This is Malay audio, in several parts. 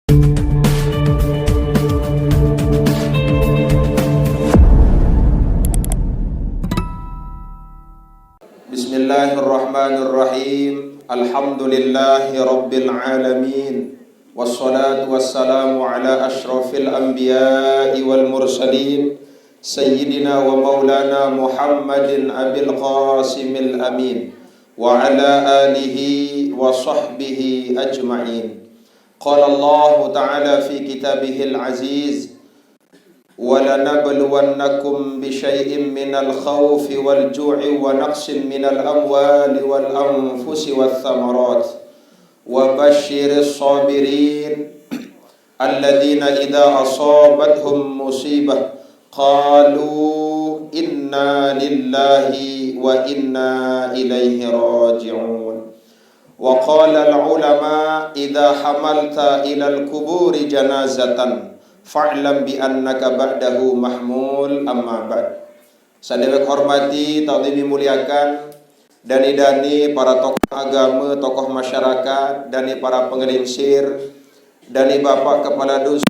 Bismillahirrahmanirrahim. Alhamdulillahi rabbil alamin. Wassalatu wassalamu ala ashrafil anbiya'i wal mursalin Sayyidina wa maulana Muhammadin abil qasimil amin wa ala alihi wa sahbihi ajma'in. Qala Allah ta'ala fi kitabihil aziz, وَلَنَبْلُوَنَّكُمْ بِشَيْءٍ مِّنَ الْخَوْفِ وَالْجُوعِ وَنَقْصٍ مِّنَ الْأَمْوَالِ وَالْأَنفُسِ وَالثَّمَرَاتِ وَبَشِّرِ الصَّابِرِينَ الَّذِينَ إِذَا أَصَابَتْهُمْ مُصِيبَةٌ قَالُوا إِنَّا لِلَّهِ وَإِنَّا إِلَيْهِ رَاجِعُونَ. وَقَالَ الْعُلَمَاءُ إِذَا حَمَلْتَ إِلَى الْقُبُورِ جَنَازَةً fa'lam bi annaka ba'dahu mahmul, amma ba'd. Sadaya hormati, ta'zimi muliakan dani-dani para tokoh agama, tokoh masyarakat, dani para pengelinsir, dani bapak kepala dusun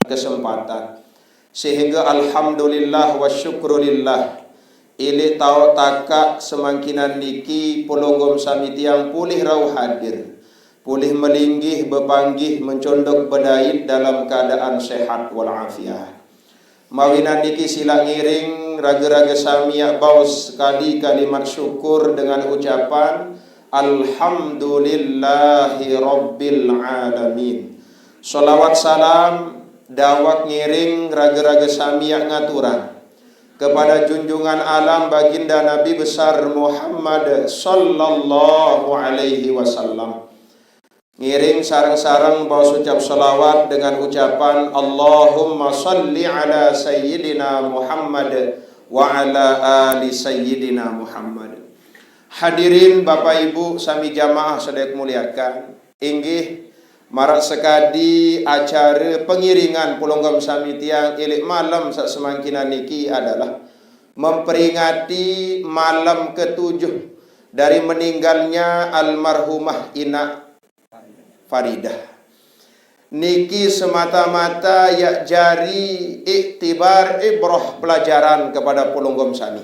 kesempatan, sehingga alhamdulillah wa syukrulillah ili tau taka semangkinan niki polonggom samiti yang pulih rauh hadir, pulih melinggih bepanggih mencondok bedait dalam keadaan sehat walafiat. Mawinan niki sila ngiring raga-raga samiak baus sekali kalimat syukur dengan ucapan alhamdulillahi rabbil alamin. Salawat salam dawak ngiring raga-raga samiak ngaturan kepada junjungan alam baginda Nabi besar Muhammad sallallahu alaihi wasallam. Ngiring sarang-sarang bawa ucap salawat dengan ucapan Allahumma salli ala sayyidina Muhammad wa ala ali sayyidina Muhammad. Hadirin Bapak Ibu sami jamaah sedaya muliakan, inggih marak sekadi acara pengiringan pulonggom sami tiang ilik malam sak semangkinan niki adalah memperingati malam ketujuh dari meninggalnya almarhumah Ina Faridah. Niki semata-mata ya jari iktibar ibrah pelajaran kepada pulonggom sami,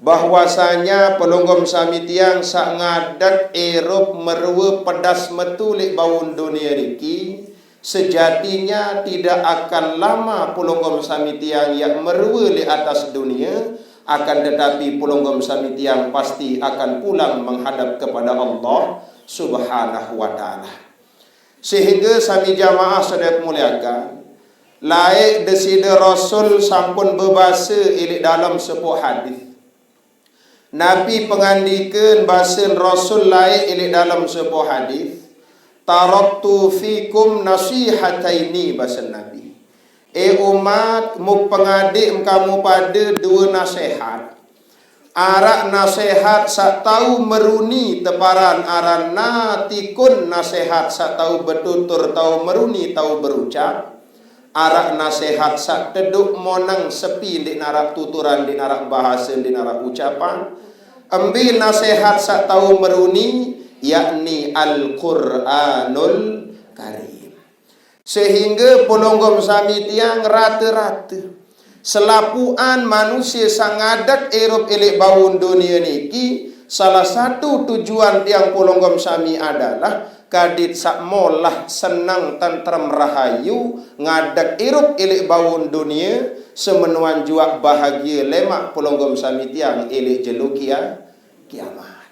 bahwasanya pelonggom sami tiang sak ngadat erup merwe pedas metulik bawun dunia niki sejatinya tidak akan lama pelonggom sami tiang yang merwe di atas dunia, akan tetapi pelonggom sami tiang pasti akan pulang menghadap kepada Allah Subhanahu wa ta'ala. Sehingga sami jamaah sedaya muliakan, laik desida Rasul sampun berbahasa ilik dalam sebuah hadis. Nabi pengandikan bahasa Rasul lain ini dalam sebuah hadis, taraktu fikum nasihataini, bahasa Nabi. Umat mu pengadik kamu pada dua nasihat. Arak nasihat sak tahu meruni teparan arana tikun nasihat sak tahu bertutur tahu meruni tahu berucap. Arak nasihat sak teduk monang sepi di narak tuturan, di narak bahasa, di narak ucapan. Ambil nasihat sak tahu meruni, yakni Al-Quranul Karim. Sehingga polonggom sami tiang rata-rata selapuan manusia sangadat erup elik bawun dunia niki, salah satu tujuan tiang polonggom sami adalah kadit sak molah senang tentram rahayu ngadak irup ilik bawun dunia semenuan juak bahagia lemak polonggom sami tiang ilik jelukia kiamat.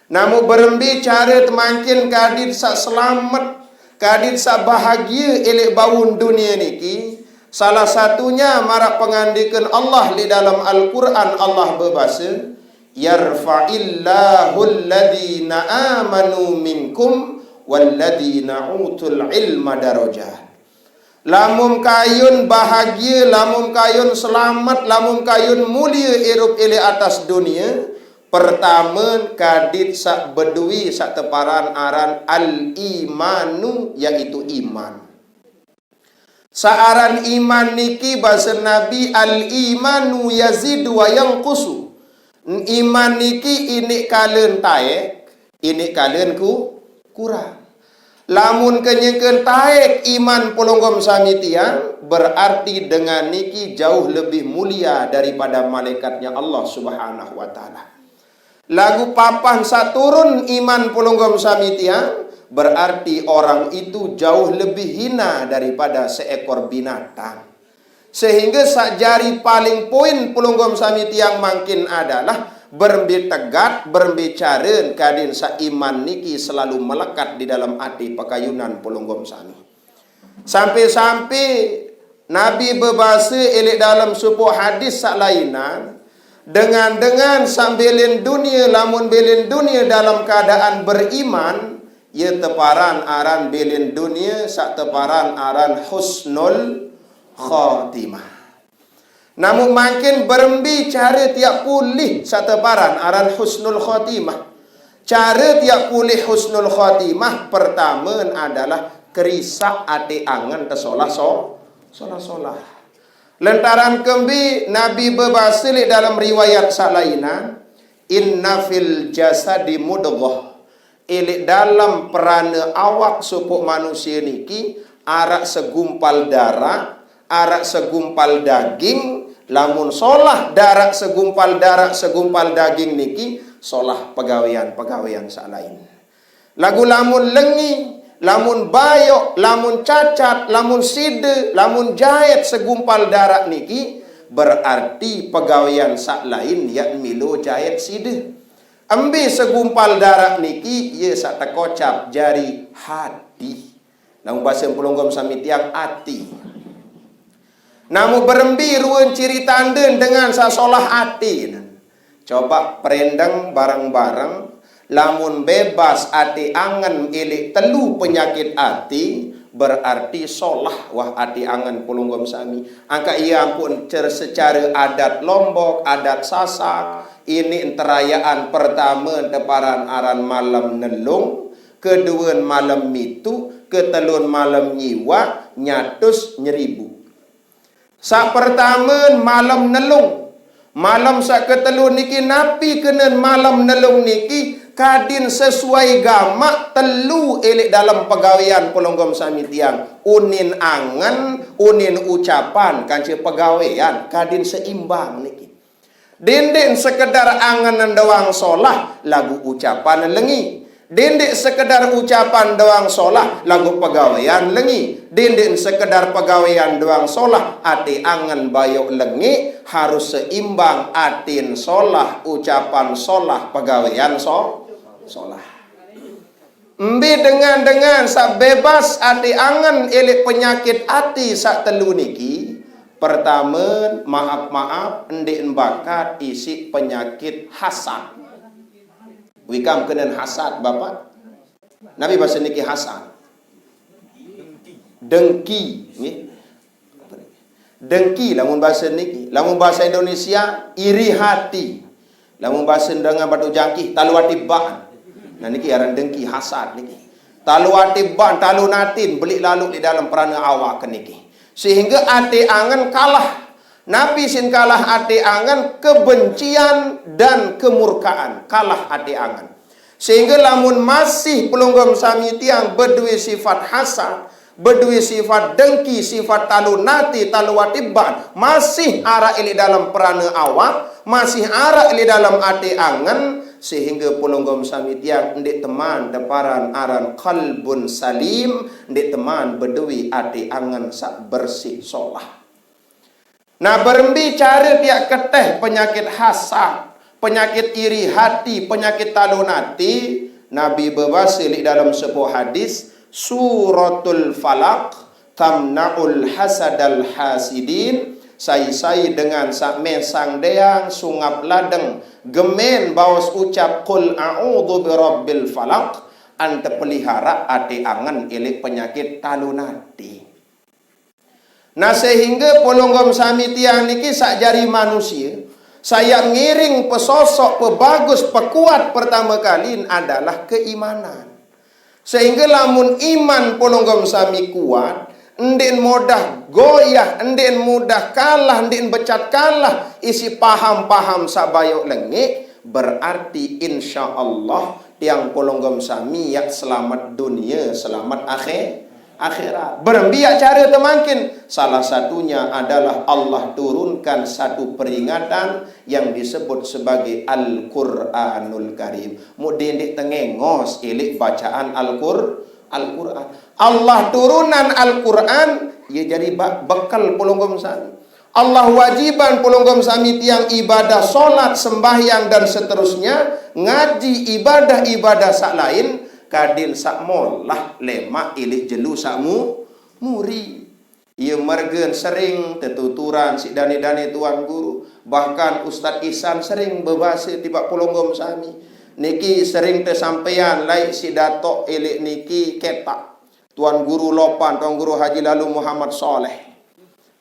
Namun berembi cara temangkin kadit sak selamat, kadit sak bahagia ilik bawun dunia niki, salah satunya marak pengandikan Allah di dalam Al-Quran. Allah berbahasa yarfa'illahu alladhina amanu minkum walladhina utul ilma darajat. lamun kayun bahagia, lamun kayun selamat, lamun kayun mulia irup ele atas dunia, pertama kadit sak bedui sak teparan aran al-imanu, iaitu iman. Saaran iman niki bahasa Nabi al-imanu yazidu wa yanqusu. Iman niki ini kalen taek, ini kalen kurang. Lamun kenyengkeun taek iman polonggom sami tiang, berarti dengan niki jauh lebih mulia daripada malaikatnya Allah Subhanahu wa taala. Lagu papan saturun iman polonggom sami tiang, berarti orang itu jauh lebih hina daripada seekor binatang. Sehingga sakjari paling poin polonggom sami tiang mangkin adalah bertegat, berbicara kadin sa iman niki selalu melekat di dalam hati pakayunan polonggom sami. Sampai-sampai Nabi berbahasa elok dalam sebuah hadis sak lainan, dengan sambilin dunia, lamun belin dunia dalam keadaan beriman, ia teparan aran belin dunia sak teparan aran husnul khatimah. Namun makin berembi cara tiap pulih sateparan aran husnul khatimah. Cara tiap pulih husnul khatimah pertama adalah kerisak ati angan tersolah solah. Lantaran kembi Nabi berbahasa dalam riwayat salainan, inna fil jasadi mudghah. Ilik dalam perana awak supuk manusia niki arak segumpal darah, arak segumpal daging. Lamun solah darak segumpal daging niki, solah pegawaian sak lain. Lagu lamun lengi, lamun bayok, lamun cacat, lamun side, lamun jahit segumpal darak niki, berarti pegawaian sak lain yak milo jahit side. Ambil segumpal darak niki, ia sak tekocap jari hati. Lamun bahasa polonggom sami tiang hati. Namu berembi ruan ciri tanda dengan sasolah hati. Coba perendang barang-barang, lamun bebas hati angan ilik telu penyakit hati, berarti solah wah hati angan polonggom sami. Angka ia ampun secara adat Lombok, adat Sasak, ini perayaan pertama teparan aran malam nelung, kedua malam mitu, ketelun malam nyiwa, nyatus nyeribu. Sak pertama malam nelung. Malam sak ketelu niki napi kena malam nelung niki kadin sesuai gamak telu elik dalam pegawaian polonggom sami tiang. Unin angan, unin ucapan kanci pegawaian kadin seimbang niki. Dendek sekedar angan doang solah lagu ucapan lengi. Dendek sekedar ucapan doang solah lagu pegawaian lengi. Dendek sekedar pegawaian doang solah ati angan bayok lengi, harus seimbang atin solah, ucapan solah, pegawaian solah. Mbi dengan sak bebas ati angan elik penyakit ati sak telu niki. Pertama, maaf ndik bakat isi penyakit hasad. Wikam kenen hasad bapak. Nabi bahasa niki hasad. Dengki, dengki lamun bahasa niki. Lamun bahasa Indonesia iri hati. Lamun bahasa dengan batu jangkih taluati ban. Nah niki aran dengki hasad niki. Taluati ban, talu natin beli lalu di dalam perana awak niki. Sehingga ati angan kalah. Nabi sin kalah ati angan kebencian dan kemurkaan, kalah ati angan. Sehingga lamun masih pelonggom sami tiang berdua sifat hasad, berdua sifat dengki, sifat talunati, taluwatiban, masih arah ili dalam perana awak, masih arah ili dalam ati angan, sehingga pelonggom sami tiang ndik teman deparan aran qalbun salim, ndik teman berdua ati angan sak bersih solah. Nah berbicara tiak keteh penyakit hasad, penyakit iri hati, penyakit talunati, Nabi berbahasa dalam sebuah hadis, suratul falak tamna'ul hasadal hasidin, sai dengan sak mesang deang sungap ladeng gemen bawas ucap qul a'udzu birabbil falak, ante pelihara ati angan ilik penyakit talunati. Nah sehingga polonggom sami tiang niki sak jari manusia, saya ngiring pesosok pebagus pekuat pertama kali adalah keimanan. Sehingga lamun iman polonggom sami kuat, ndin mudah goyah, ndin mudah kalah, ndin becat kalah isi paham-paham sabayok lengik, berarti insya Allah tiang polonggom sami yak selamat dunia, selamat akhirat. Berbiak cara temangkin. Salah satunya adalah Allah turunkan satu peringatan yang disebut sebagai Al-Quranul Karim. Mudindik tengengos ilik bacaan Al-Quran. Allah turunan Al-Quran, ia jadi bekal polonggom sami. Allah wajiban polonggom sami tiang ibadah, solat, sembahyang dan seterusnya, ngaji ibadah-ibadah sak lain, kadin sak molah lemak ilik jelu sakmu muri. Ia mergen sering tetuturan si dani-dani tuan guru, bahkan Ustaz Ihsan sering berbahasa tiba polonggom sami niki sering tersampaian lai si datok ilik niki ketak tuan guru lopan, tuan guru Haji Lalu Muhammad Soleh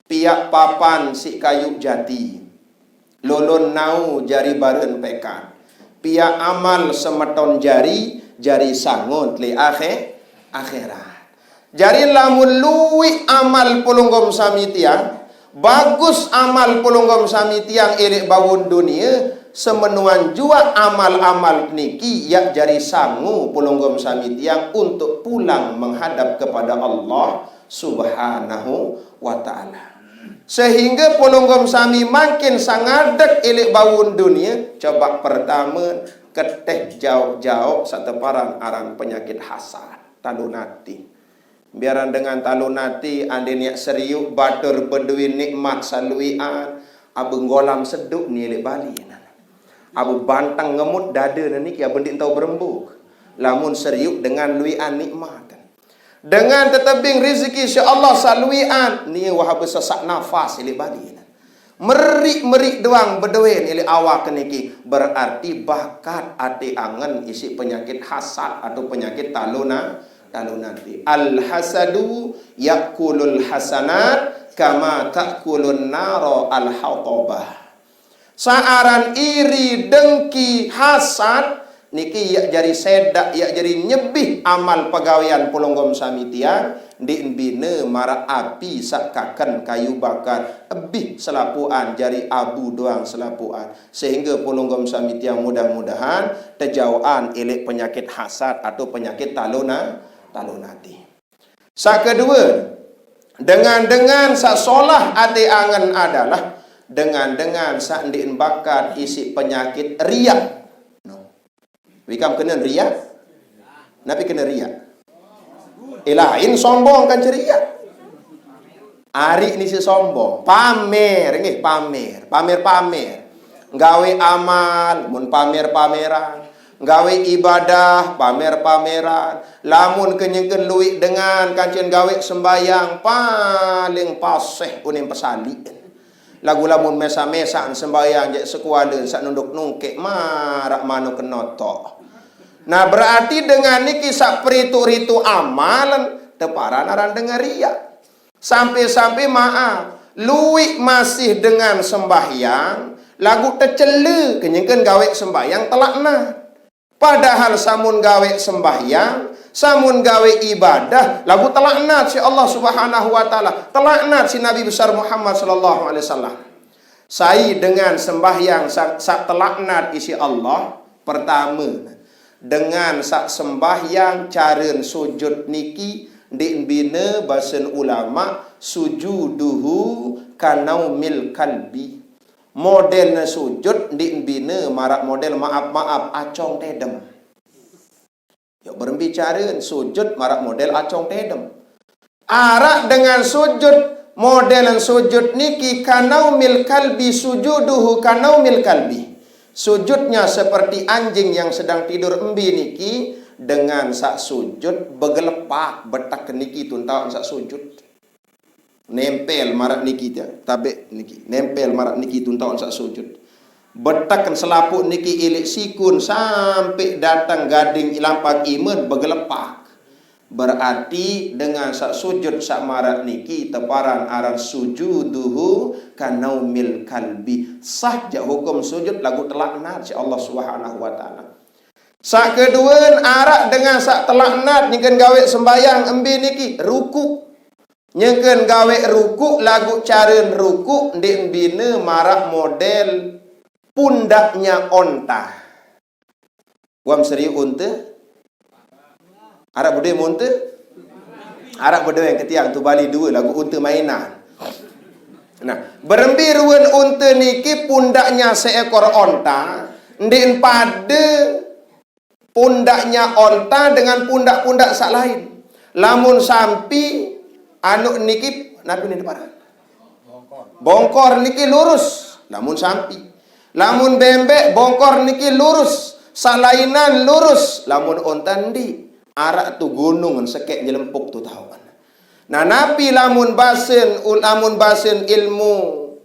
piak papan si kayu jati lolon nau jari baren pekan piak amal semeton jari sangun li akhirat. Jari lamun luwi amal polonggom sami tiang, bagus amal polonggom sami tiang irik bawun dunia, semenuan jua amal-amal niki yak jari sangu polonggom sami tiang untuk pulang menghadap kepada Allah Subhanahu wa ta'ala. Sehingga polonggom sami makin sangadek ilik bawun dunia. Coba pertama keteh jauh-jauh sateparan arang penyakit hasad talunati. Biaran dengan talunati andin yak seriuk batur beduin nikmat saluian abu ngolam seduk ni ilik bali. Abu bantang ngemut dada ni ki abendin tau berembuk. Lamun seriuk dengan luian nikmat. Dengan tetebing rezeki insya-Allah saluian ni wahab sesak nafas ilik bali. Merik-merik doang beduin ilik awak niki berarti bakat ati angen isi penyakit hasad atau penyakit talunati. Al-hasadu yakulul hasanat kama takulun naro al-hatabah. Saaran iri dengki hasad niki yak jari sedak, yak jari nyebih amal pegawaian polonggom sami tiang di bina mara api sakakan kayu bakar ebih selapuan jari abu doang selapuan sehingga polonggom sami tiang mudah-mudahan terjauhan ilik penyakit hasad atau penyakit talunati. Sak kedua, dengan sak solah ati angen adalah dengan sak ndin bakat isi penyakit riak. Wikam kena riak? Nabi kena riak. Lain sombong kan ceria. Ari ni si sombong, pamer nggih, pamer. Gawe amal mun pamer-pameran, gawe ibadah pamer-pameran. Lamun kenyengkeun luwih dengan kancen gawe sembayang paling paseh uning pesali. Lagu lamun mesa-mesaan sembayang jek sekuala sak nunduk nungkek marak manu kenotok. Nah berarti dengan niki sak peritu-ritu amalan teparan aran dengar riak. Sampai-sampai maaf, luwih masih dengan sembahyang, lagu tercela kenyengkeun gawe sembahyang telakna. Padahal samun gawe sembahyang, samun gawe ibadah, lagu telaknat si Allah Subhanahu wa taala, telaknat si Nabi besar Muhammad sallallahu alaihi wasallam. Sai dengan sembahyang sak telaknat isi Allah pertama. Dengan sak sembahyang caren sujud niki diimbina bahasan ulama sujuduhu kanaumil kalbi. Modelna sujud diimbina marak model maaf acong tedem. Yuk berbicara sujud marak model acong tedem. Arak dengan sujud modelan sujud niki kanaumil kalbi sujuduhu kanaumil kalbi. Sujudnya seperti anjing yang sedang tidur embi niki dengan sak sujud begelepak betak niki tuntaun sak sujud. Nempel marak niki dia, tabe niki. Nempel marak niki tuntaun sak sujud. Betakkan selaput niki ilik sikun sampai datang gading lampak iman begelepak. Berarti dengan sak sujud sak marat niki teparan aran sujuduhu kanaumil kalbi. Sah je hukum sujud lagu telaknat si Allah Subhanahu wa taala. Sak kedua arak dengan sak telaknat nyengken gawe sembayang embi niki ruku. Nyengken gawe ruku lagu cara ruku ndik bina marak model pundaknya onta. Wam seri unta Arab berdua unta? Arab berdua yang ketiang tu Bali dua lagu unta mainan. Nah, berembi ruan unta niki pundaknya seekor onta, ndin pada pundaknya onta dengan pundak-pundak sak lain. Lamun sampi anu niki napi ni depan. Bongkor niki lurus, lamun sampi. Lamun bembek bongkor niki lurus, salainan lurus, lamun onta ndi. Arak tu gunung sekek jelempuk tu tahu kan. Nah, napi lamun basen ilmu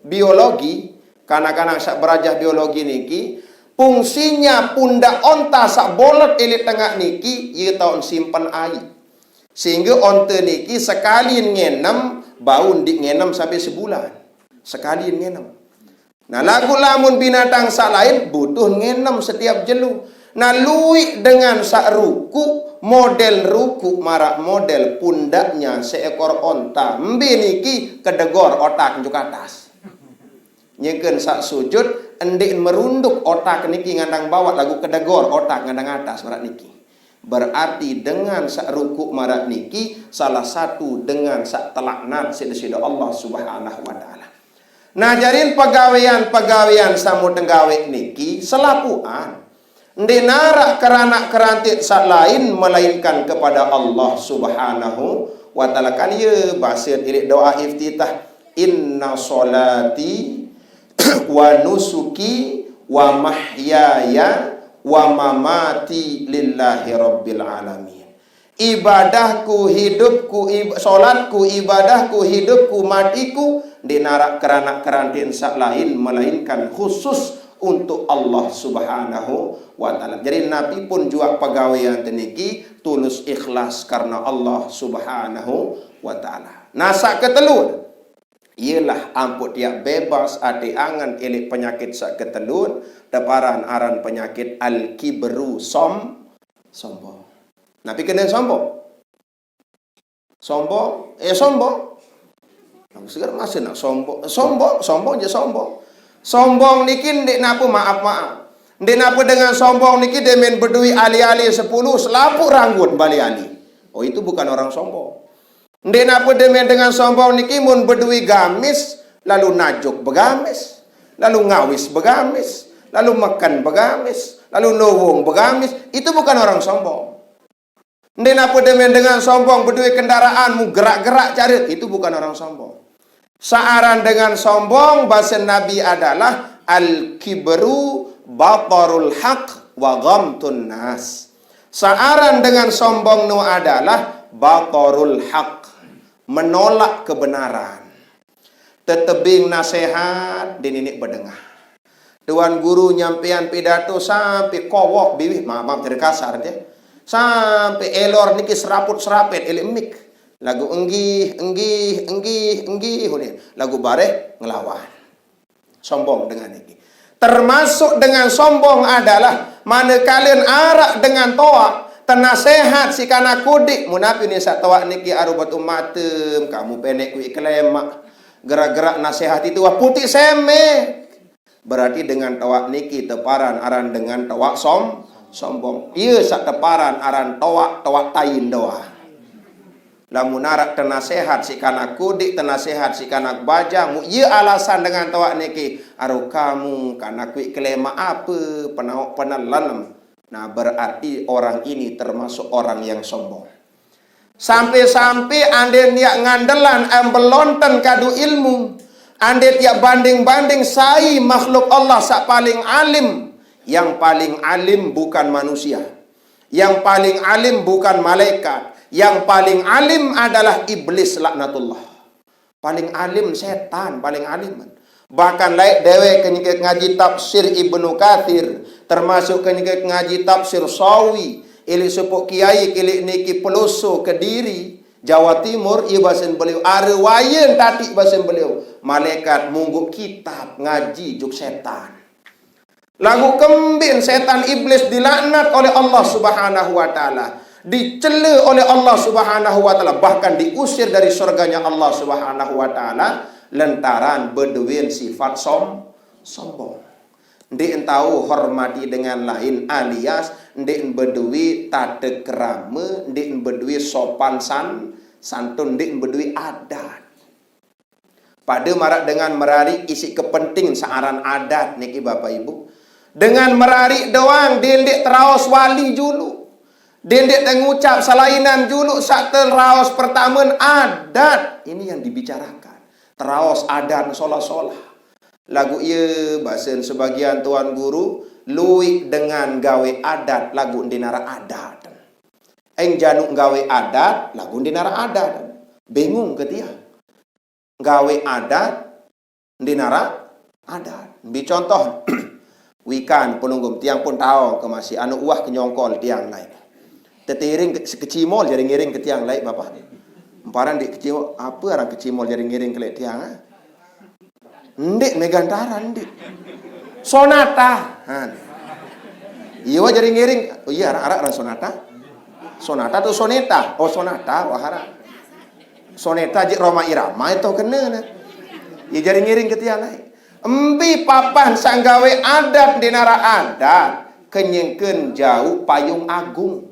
biologi, kanak-kanak sak berajah biologi niki, fungsinya pundak onta sak bolot elit tengah niki, ia tahun simpan air. Sehingga onta niki sekali ngenem, bau dik ngenem sampai sebulan. Sekali ngenem. Nah, lagu lamun binatang sak lain butuh ngenem setiap jelu. Nah, lui dengan sak ruku, model ruku marak model pundaknya seekor onta. Mbi niki kedegor otak njuk atas. Nyengken sak sujud endik merunduk otak niki ngandang bawah lagu kedegor otak ngandang atas marak niki. Berarti dengan sak ruku marak niki salah satu dengan sak telaknat sida Allah Subhanahu wa taala. Nah, jarin pegawaian samu tenggawe niki selapuan. Ndi narak keranak kerantit sak lain melainkan kepada Allah Subhanahu wa taala. Kan ye basit irik doa iftitah, inna solati wa nusuki wa mahyaya wa mamati lillahi rabbil alamin. Ibadahku, hidupku, solatku, ibadahku, hidupku, matiku ndi narak keranak kerantit sak lain melainkan khusus untuk Allah Subhanahu wa taala. Jadi Nabi pun juga pegawaian teniki tulus ikhlas karena Allah Subhanahu wa taala. Nasa ketelun ialah ampun dia bebas ati angan elik penyakit sak ketelun deparan aran penyakit al-kibru sombong. Nabi kena sombong. Sombong. Aku segar masih nak sombong je sombong. Sombong niki ndik napa maaf. Ndik napa dengan sombong niki demen berdui ali-ali 10 selapuk ranggut bali ali. Oh, itu bukan orang sombong. Ndik napa demen dengan sombong niki mun berdui gamis lalu najuk begamis, lalu ngawis begamis, lalu makan begamis, lalu lowong begamis, itu bukan orang sombong. Ndik napa demen dengan sombong berdui kendaraanmu gerak-gerak cari, itu bukan orang sombong. Saaran dengan sombong bahasa Nabi adalah al-kibru batarul haq wa ghamtun nas. Saaran dengan sombong nu adalah batarul haq, menolak kebenaran. Tetebing nasihat dininik bedengah. Tuan guru nyampean pidato sampai kowok biwih, maaf jadi kasar dia. Sampai elor niki seraput-serapet elimik. Lagu enggih, lagu bareh ngelawan. Sombong dengan ini. Termasuk dengan sombong adalah mana kalian arak dengan toa, tenasehat si kana kudik, munapi ni sak toa niki arubat umatem, kamu pendek kui kelemak, gerak-gerak nasihat itu wah putih semek. Berarti dengan toa niki teparan aran dengan toa sombong. Iya sak teparan aran toa tain doa. Lamun narak tenasehat si kanak kudik, tenasehat si kanak bajang, ia alasan dengan tawak niki aru kamu kanak kuik kelema apa penalam. Nah, berarti orang ini termasuk orang yang sombong. Sampai-sampai ande niak ngandelan ambelonten kadu ilmu, ande tiap banding-banding sai makhluk Allah sak paling alim. Yang paling alim bukan manusia, yang paling alim bukan malaikat. Yang paling alim adalah iblis laknatullah. Paling alim setan, paling alim. Bahkan laik dewe kenyik ngaji tafsir Ibnu Katsir, termasuk kenyik ngaji tafsir Sawi, Ilik sepuk kiai kilik niki Peloso Kediri Jawa Timur ia bahasan beliau arwayan tatik bahasan beliau malaikat mungguk kitab ngaji juk setan. Lagu kembin setan iblis dilaknat oleh Allah Subhanahu wa taala, dicela oleh Allah Subhanahu wa taala, bahkan diusir dari surganya Allah Subhanahu wa taala lantaran berduin sifat sombong. Ndek tahu hormati dengan lain alias ndek berdui tata kerama, ndek berdui sopan santun, ndek berdui adat. Pada marak dengan merarik isi kepenting searan adat niki Bapak Ibu. Dengan merarik doang dendek teraos wali julu. Dendek mengucap salainan julu sak teraos pertama adat. Ini yang dibicarakan. Teraos adat solah-solah. Lagu ia bahasa sebagian tuan guru luik dengan gawe adat lagu dinara adat. Eng januk gawe adat lagu dinara adat. Bingung ke dia. Gawe adat dinara adat. Bi contoh wikan penunggum tiang pun tahu ke masih anu uah kenyongkol tiang lain. Tetiring kecimol jadi ngiring ke tiang lain Bapak. Emparan di kecimol apa orang kecimol jadi ngiring ke tiang ah? Ndik megantara ndik. Sonata. Iya jadi ngiring. Oh iya arah sonata. Sonata atau soneta? Oh sonata wah arah. Soneta jik Roma Irama itu kena nah. Iya jadi ngiring ke tiang lain. Embi papan sanggawe adat dinara adat kenyengken jauh payung agung.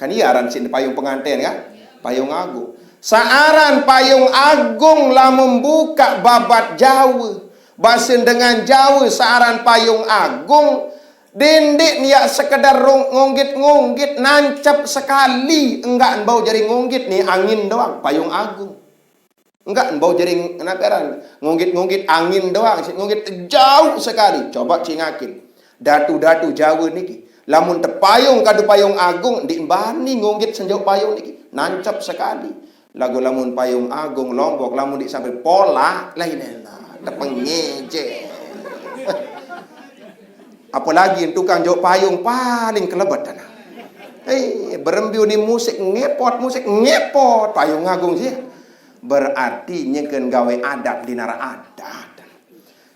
Kan iya aran sin payung pengantin kan? Payung agung. Saaran payung agung lah membuka babat Jawa. Bahasin dengan Jawa saaran payung agung. Dendek ni ya sekedar ngonggit-ngonggit nancap sekali. Enggak bau jari ngonggit ni angin doang payung agung. Enggak, bau jaring naperan. Ngonggit-ngonggit angin doang. Ngonggit jauh sekali. Coba cingakin. Datu-datu Jawa niki. Lamun tepayung kadu payung agung. Dimbani ngonggit senjauh payung niki. Nancap sekali. Lagu lamun payung agung Lombok. Lamun di sampai pola. Lain-lain. Tepengeje. Apalagi tukang jauh payung paling kelebat. Berembiu ni musik ngepot. Payung agung sih. Berarti nyeken gawe adat dinara adat.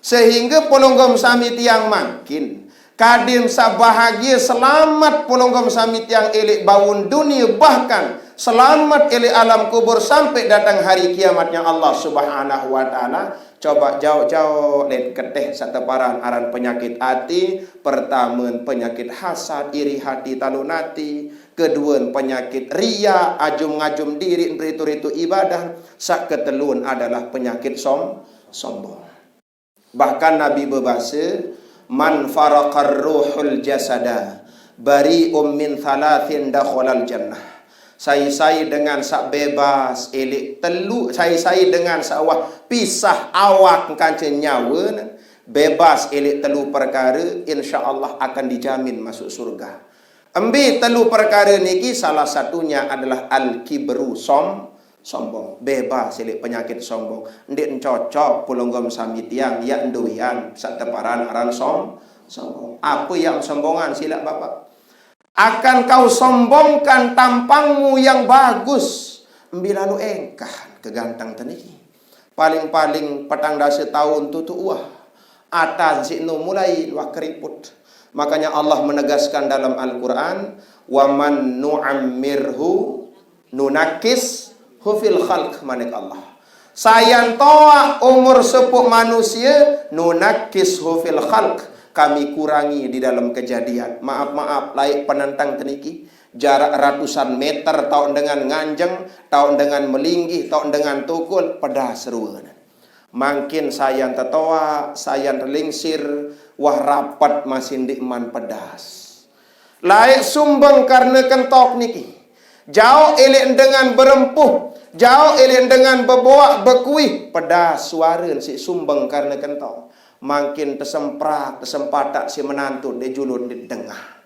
Sehingga polonggom sami tiang makin kadim sabahagia selamat polonggom sami tiang elik bawun dunia, bahkan selamat elik alam kubur sampai datang hari kiamatnya Allah Subhanahu wa taala. Coba jauh-jauh let keteh sateparan aran penyakit hati. Pertama penyakit hasad, iri hati, talunati. Kedua penyakit ria, ajum-ngajum diri, ritu-ritu ibadah. Sak ketelun adalah penyakit sombong. Bahkan Nabi berbahasa, man faraqar ruhul jasada bari'um min thalathin dakhalal jannah. Saya dengan sak bebas elik telu, saya dengan sawah pisah awak kancen nyawa bebas elik telu perkara, insya-Allah akan dijamin masuk surga. Ambil telu perkara niki salah satunya adalah al-kibru sombong. Bebas elik penyakit sombong. Ndik cocok pulunggom sami tiang ya nduyan sak teparan aran sombong. Apa yang sombongan sila Bapak? Akan kau sombongkan tampangmu yang bagus. Bila lu engkah kegantang teniki. Paling-paling petang dasa tahun tutu wah. Atan si nu mulai wah keriput. Makanya Allah menegaskan dalam Al-Quran, waman nu'ammirhu nunakis hufil khalq manik Allah. Sayang toa umur sepuk manusia nunakis hufil khalq. Kami kurangi di dalam kejadian. Maaf, laik penentang teniki. Jarak ratusan meter, tahun dengan nganjeng, tahun dengan melinggi, tahun dengan tukul, pedas seruan. Makin sayang tetoa, sayang terlingsir, wah rapat masih diman pedas. Laik sumbang karena kentok niki. Jauh elek dengan berempuh, jauh elek dengan berboak, berkuih, pedas suara si sumbang karena kentok. Makin tersemprak, tersempatak si menantu di julun di tengah.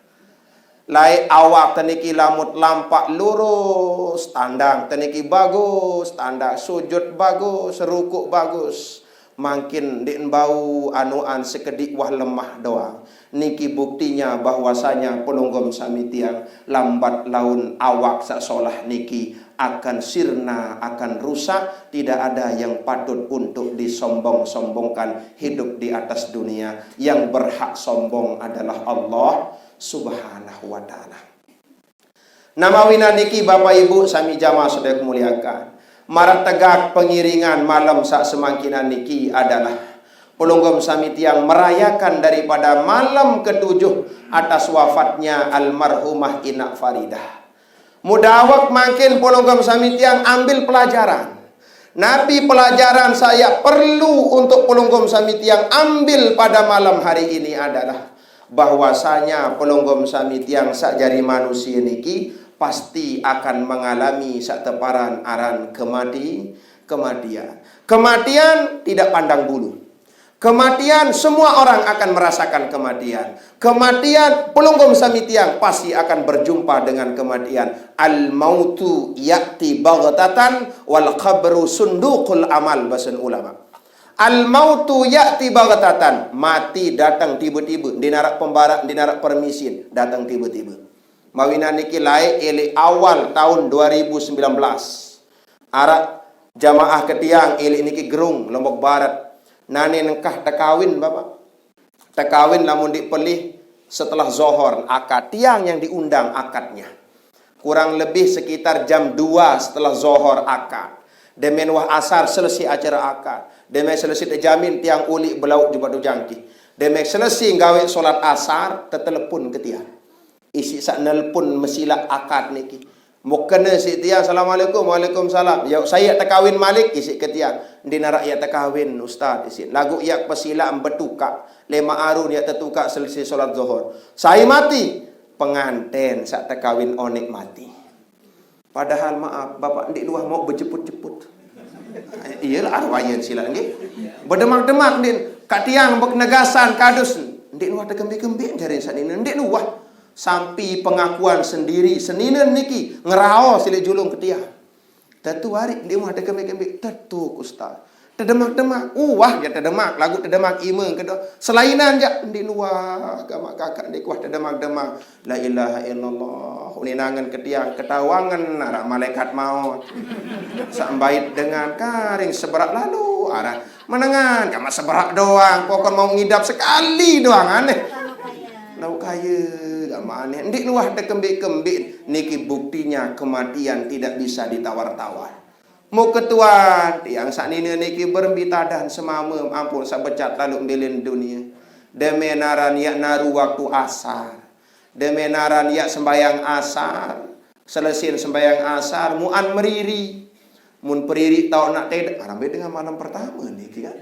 Lai awak teniki lamut lampak lurus, tandang teniki bagus, tandang sujud bagus, rukuk bagus. Makin din bau anuan sekedik wah lemah doang. Niki buktinya bahwasanya pelonggom sami tiang lambat laun awak sak solah niki akan sirna, akan rusak. Tidak ada yang patut untuk disombong-sombongkan hidup di atas dunia. Yang berhak sombong adalah Allah Subhanahu wa ta'ala. Nama wina niki Bapak Ibu sami jamaah sudah muliakan. Marat tegak pengiringan malam sak semangkinan niki adalah pelonggom sami tiang merayakan daripada malam ketujuh atas wafatnya almarhumah Inak Faridah. Mudawak makin pelonggom sami tiang ambil pelajaran. Nabi pelajaran saya perlu untuk pelonggom sami tiang ambil pada malam hari ini adalah bahwasanya pelonggom sami tiang sak jari manusia niki pasti akan mengalami sateparan aran kematian. Kematian tidak pandang bulu. Kematian semua orang akan merasakan kematian. Kematian pelonggom sami tiang pasti akan berjumpa dengan kematian. Al mautu ya'ti baghtatan wal qabru sunduqul amal basan ulama. Al mautu ya'ti baghtatan, mati datang tiba-tiba, dinarak pembarak, dinarak permisin, datang tiba-tiba. Mawina niki lai ele awal tahun 2019. Arak jamaah ketiang ele niki gerung Lombok Barat. Nani nengkah tekawin Bapak. Tekawin lamun dipelih setelah zohor akad. Tiang yang diundang akadnya. Kurang lebih sekitar jam 2 setelah zohor akad. Demen wah asar selesai acara akad. Demen selesai terjamin tiang ulik belauk di batu jangki. Demen selesai gawe solat asar tetelepon ke tiang. Isi sak nelpon mesilak akad niki. Mau kena si tiang assalamualaikum, waalaikumsalam. Ya saya tekawin malik isi ke tiang. Dina rakyat tekawin ustaz isi. Lagu yak pesila bertukak. Lema arun yak tertukak selesai solat zuhur. Saya mati. Penganten sak tekawin onik mati. Padahal maaf bapak ndik luah mau berjeput-jeput. Iyalah arwayan sila nggih. Berdemak-demak din. Kat tiang bek negasan kadus. Ndik luah tekembi-kembi jari sanina ndik luah. Sampai pengakuan sendiri seninen niki ngerao sila julung ketiak. Tentu hari dia mah ada kemik-kemik tentu ustaz. Terdemak-demak, wah ya terdemak lagu terdemak imeng kedua. Selainan je di luar gamak kakak di kuah terdemak-demak. La ilaha illallah. Uninangan ketiak ketawangan arah malaikat maut. Sambait dengan karing seberak lalu arah menengan gamak seberak doang. Pokok mau ngidap sekali doang aneh. Lau kaya aneh. Ndik luah tekembik-kembik. Niki buktinya kematian tidak bisa ditawar-tawar. Mau ketua yang saat ini niki berbitadan semamam ampun sabecat lalu bilin dunia. Demenaran yak naru waktu asar. Demenaran yak sembayang asar. Selesai sembayang asar muan meriri. Mun periri tau nak tidak ramai dengan malam pertama niki kan.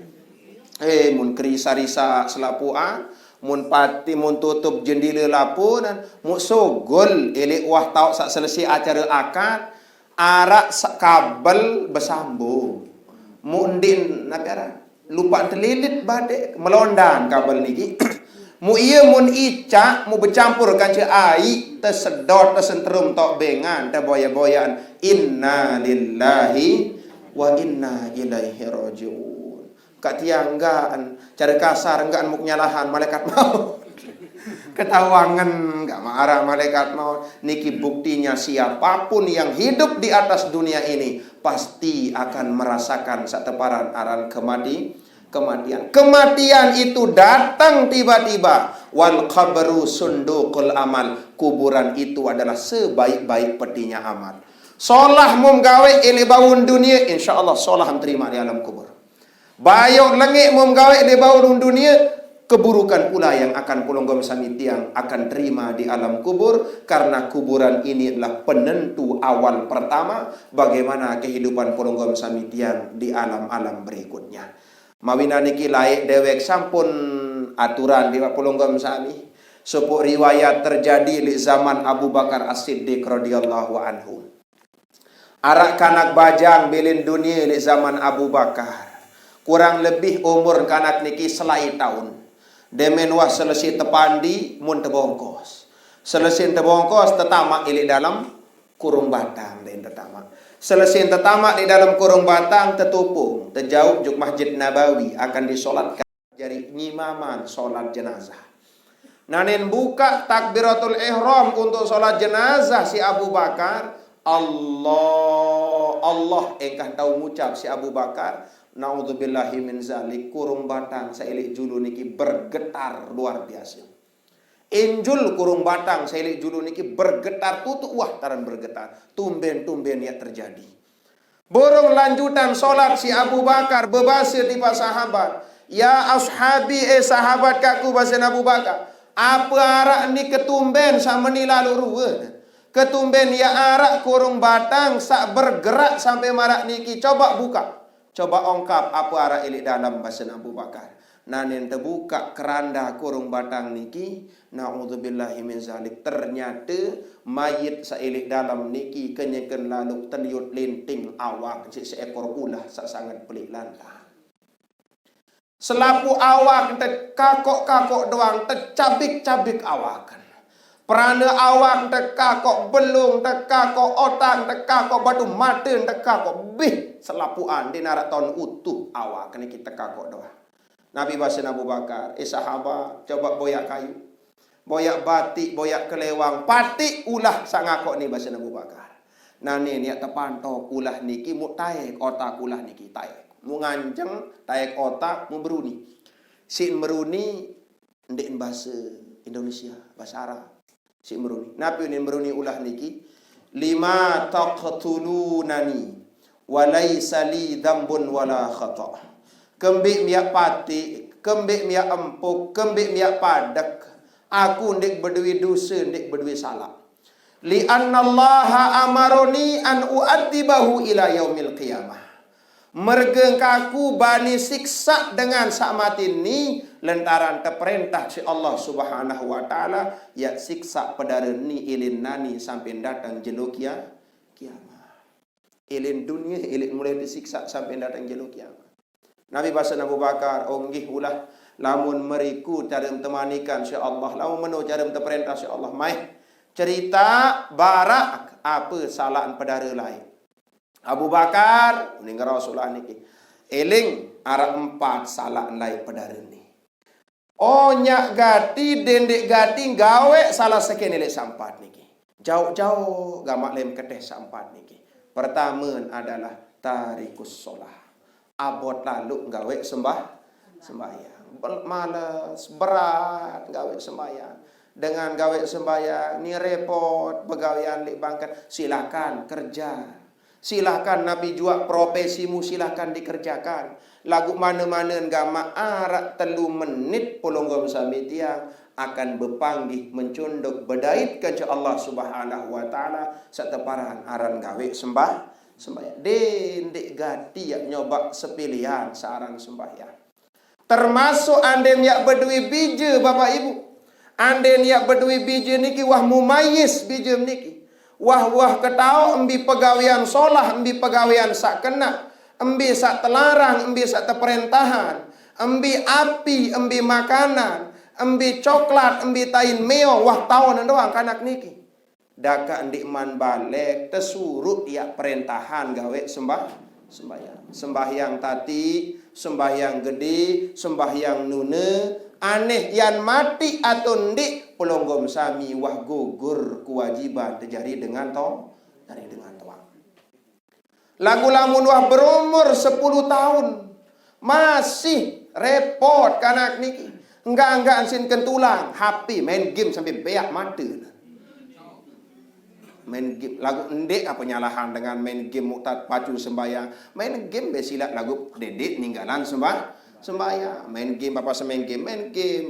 Mun kerisa-risa selapuan. Mun pati mun tutup jendela lapunan mu sogol elek wah tau sak selesai acara akad arak kabel bersambung mu ndin napara lupa terlilit badek melondan kabel niki mu iya mun icak mu bercampur kanca ai tersedot tersentrum tok bengan terboya-boyan inna lillahi wa inna ilaihi rajiun. Kat tiang enggaan cara kasar enggaan mau nyalahan malaikat maut. Ketawangan enggak marah malaikat maut. Niki buktinya siapapun yang hidup di atas dunia ini pasti akan merasakan sateparan aran kematian. Kematian itu datang tiba-tiba. Wal qabru sunduqul amal. Kuburan itu adalah sebaik-baik petinya amal. Solah mum gawe ele bangun dunia, insyaallah solah terima di alam kubur. Bayok lengik menggawe di bawah dunia, keburukan pula yang akan pelonggom sami tiang akan terima di alam kubur, karena kuburan ini adalah penentu awal pertama bagaimana kehidupan pelonggom sami tiang di alam-alam berikutnya. Mawina niki laik dewek sampun aturan di pelonggom sami. Sepuk riwayat terjadi di zaman Abu Bakar As-Siddiq radhiyallahu anhu. Arak kanak bajang bilin dunia di zaman Abu Bakar. Kurang lebih umur kanak niki selai tahun. Demen wah selesai tepandi mun tebongkos. Selesai tebongkos tetama ilik dalam kurung batang den tetama. Selesai tertamak di dalam kurung batang, tertupung, terjauh juk Masjid Nabawi, akan disolatkan jadi ngimaman solat jenazah. Nanin buka takbiratul ihram untuk solat jenazah si Abu Bakar. Allah engkah tahu ngucap si Abu Bakar, naudzubillahi min zalik, kurung batang sailik julu niki bergetar luar biasa. Injul kurung batang sailik julu niki bergetar tutup wah taran bergetar. Tumben ya terjadi. Borong lanjutan solat si Abu Bakar berbahasa di pas sahabat. Ya ashabi sahabat kaku bahasa Abu Bakar. Apa arak ni ketumben sama ni lalu ruwe. Ketumben ya arak kurung batang sak bergerak sampai marak niki. Coba buka. Coba ongkap apa arak ilik dalam bahasa Abu Bakar. Nanin terbuka keranda kurung batang niki, naudzubillahi min zalik, ternyata mayit sailik dalam niki kenyekan lalu terliut linting awak seekor ulah sangat pelik lantah. Selapu awak terkakok doang, tercabik awak. Perana awak terkakok belung, terkakok otak, terkakok batu mata, terkakok bih selapuan di narak tahun utuh awak kena kita kakok doang. Nabi bahasa Abu Bakar, sahabat, coba boyak kayu, boyak batik, boyak kelewang, patik ulah sangakok ni bahasa Abu Bakar. Nah ni niat terpantau ulah niki mu taek otak ulah niki taek. Mu nganceng taek otak mu beruni. Si meruni ndek bahasa Indonesia, bahasa Arab. Si meruni. Nabi ni meruni ulah niki, lima taqtulunani wa laysa li dhanbun wala khata'. Kembik miak pati, kembik miak empuk, kembik miak padak. Aku ndik berdui dosa, ndik berdui salah. Li annallaha amaroni an u'adzibahu ila yaumil qiyamah. Mergeng kaku bani siksa dengan sakmati ni lantaran terperintah si Allah Subhanahu wa taala ya siksa pedara ni ilin nani sampai datang jeluk ya kiamat. Ilin dunia ilin mulai disiksa sampai datang jeluk kiamat. Nabi bahasa Abu Bakar, onggih ulah lamun meriku cara temanikan si Allah, lamun menu cara terperintah si Allah. Mai cerita barak apa salahan pedara lain. Abu Bakar meninggal Rasulullah niki. Eling arah 4 salahan lain pedara ni. Oh nyak gati dendek gati gawe salah sekenilek sampat niki. Jauh-jauh gamak lem keteh sampat niki. Pertama adalah tarikus sholah. Abot lalu gawe sembahyang. Malas, berat gawe sembahyang. Dengan gawe sembahyang ni repot begawean lik bangkan. Silakan kerja. Silakan Nabi jual profesimu, silakan dikerjakan. Lagu mana-mana gama arak 3 menit polonggom sami tiang akan berpanggih mencunduk bedait ke Allah Subhanahu wa taala seteparan aran gawe sembahyang. Dendek gati yak nyoba sepilihan saran sembahyang. Termasuk anden yak berdui bija Bapak Ibu. Anden yak berdui bija niki wah mumayis bija niki. Wah ketau embi pegawian solah, embi pegawian sak kena, embi sak telarang, embi sak terperintahan, embi api, embi makanan, embi coklat, embi tain meo, wah tahun doang kanak niki. Daka ndik man balik tersurut ya perintahan gawe sembahyang. Sembahyang tati, sembahyang gede, sembahyang nune, aneh yang mati atau ndik pelonggom sami wah gugur kewajiban terjadi dengan dari dengan tuang. Lagu lamun wah berumur 10 tahun masih repot kanak niki. Enggak ansin kentulang, HP main game sampai beak mata. Main game lagu ndek apa nyalahan dengan main game muktat pacu sembayang. Main game besilat lagu dedek ninggalan sembayang. Main game apa semain game,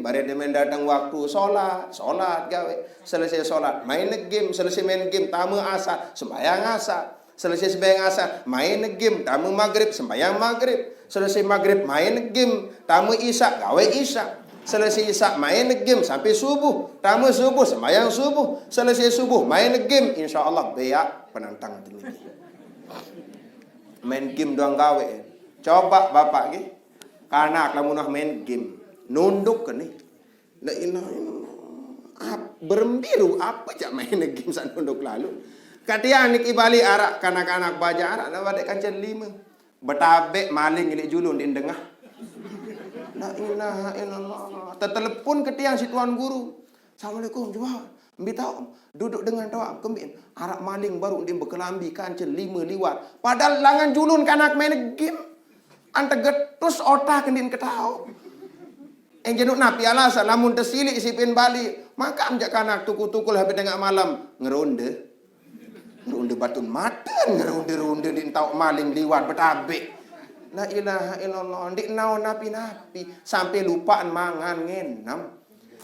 bare demen datang waktu solat gawe. Selesai solat main game, selesai main game tamu asar sembayang asar. Selesai sembayang asar main game, tamu maghrib sembayang maghrib. Selesai maghrib main game, tamu isya gawe isya. Selesai isya main game sampai subuh. Tamu subuh sembahyang subuh. Selesai subuh main game, insyaallah beak penantang tinggi. Main game doang gawe. Coba bapak nggih. Kanak lamun main game, nunduk ke nih. Berembiru apa jak main game sak nunduk lalu. Katiang niki balik arak kanak-kanak baja arak nak badek kancen 5. Betabek maling ilik julun di dengah. La ilaha illallah. Tertelepon ke tiang si tuan guru. Assalamualaikum, jemaah. Ambil tahu, duduk dengan tawak kembin. Arak maling baru dia berkelambi kancen 5 liwat. Padahal langan julun kanak main game. Anta getus otak kendin ketau. Jenuk napi alasan lamun tersilik si pin balik. Maka amjak kanak tukul-tukul habis tengah malam ngeronde. Ngeronde batun maten, ngeronde-ronde din tau maling liwat betabek. La ilaha illallah. Ndik nau napi-napi sampai lupaan mangan ngenam.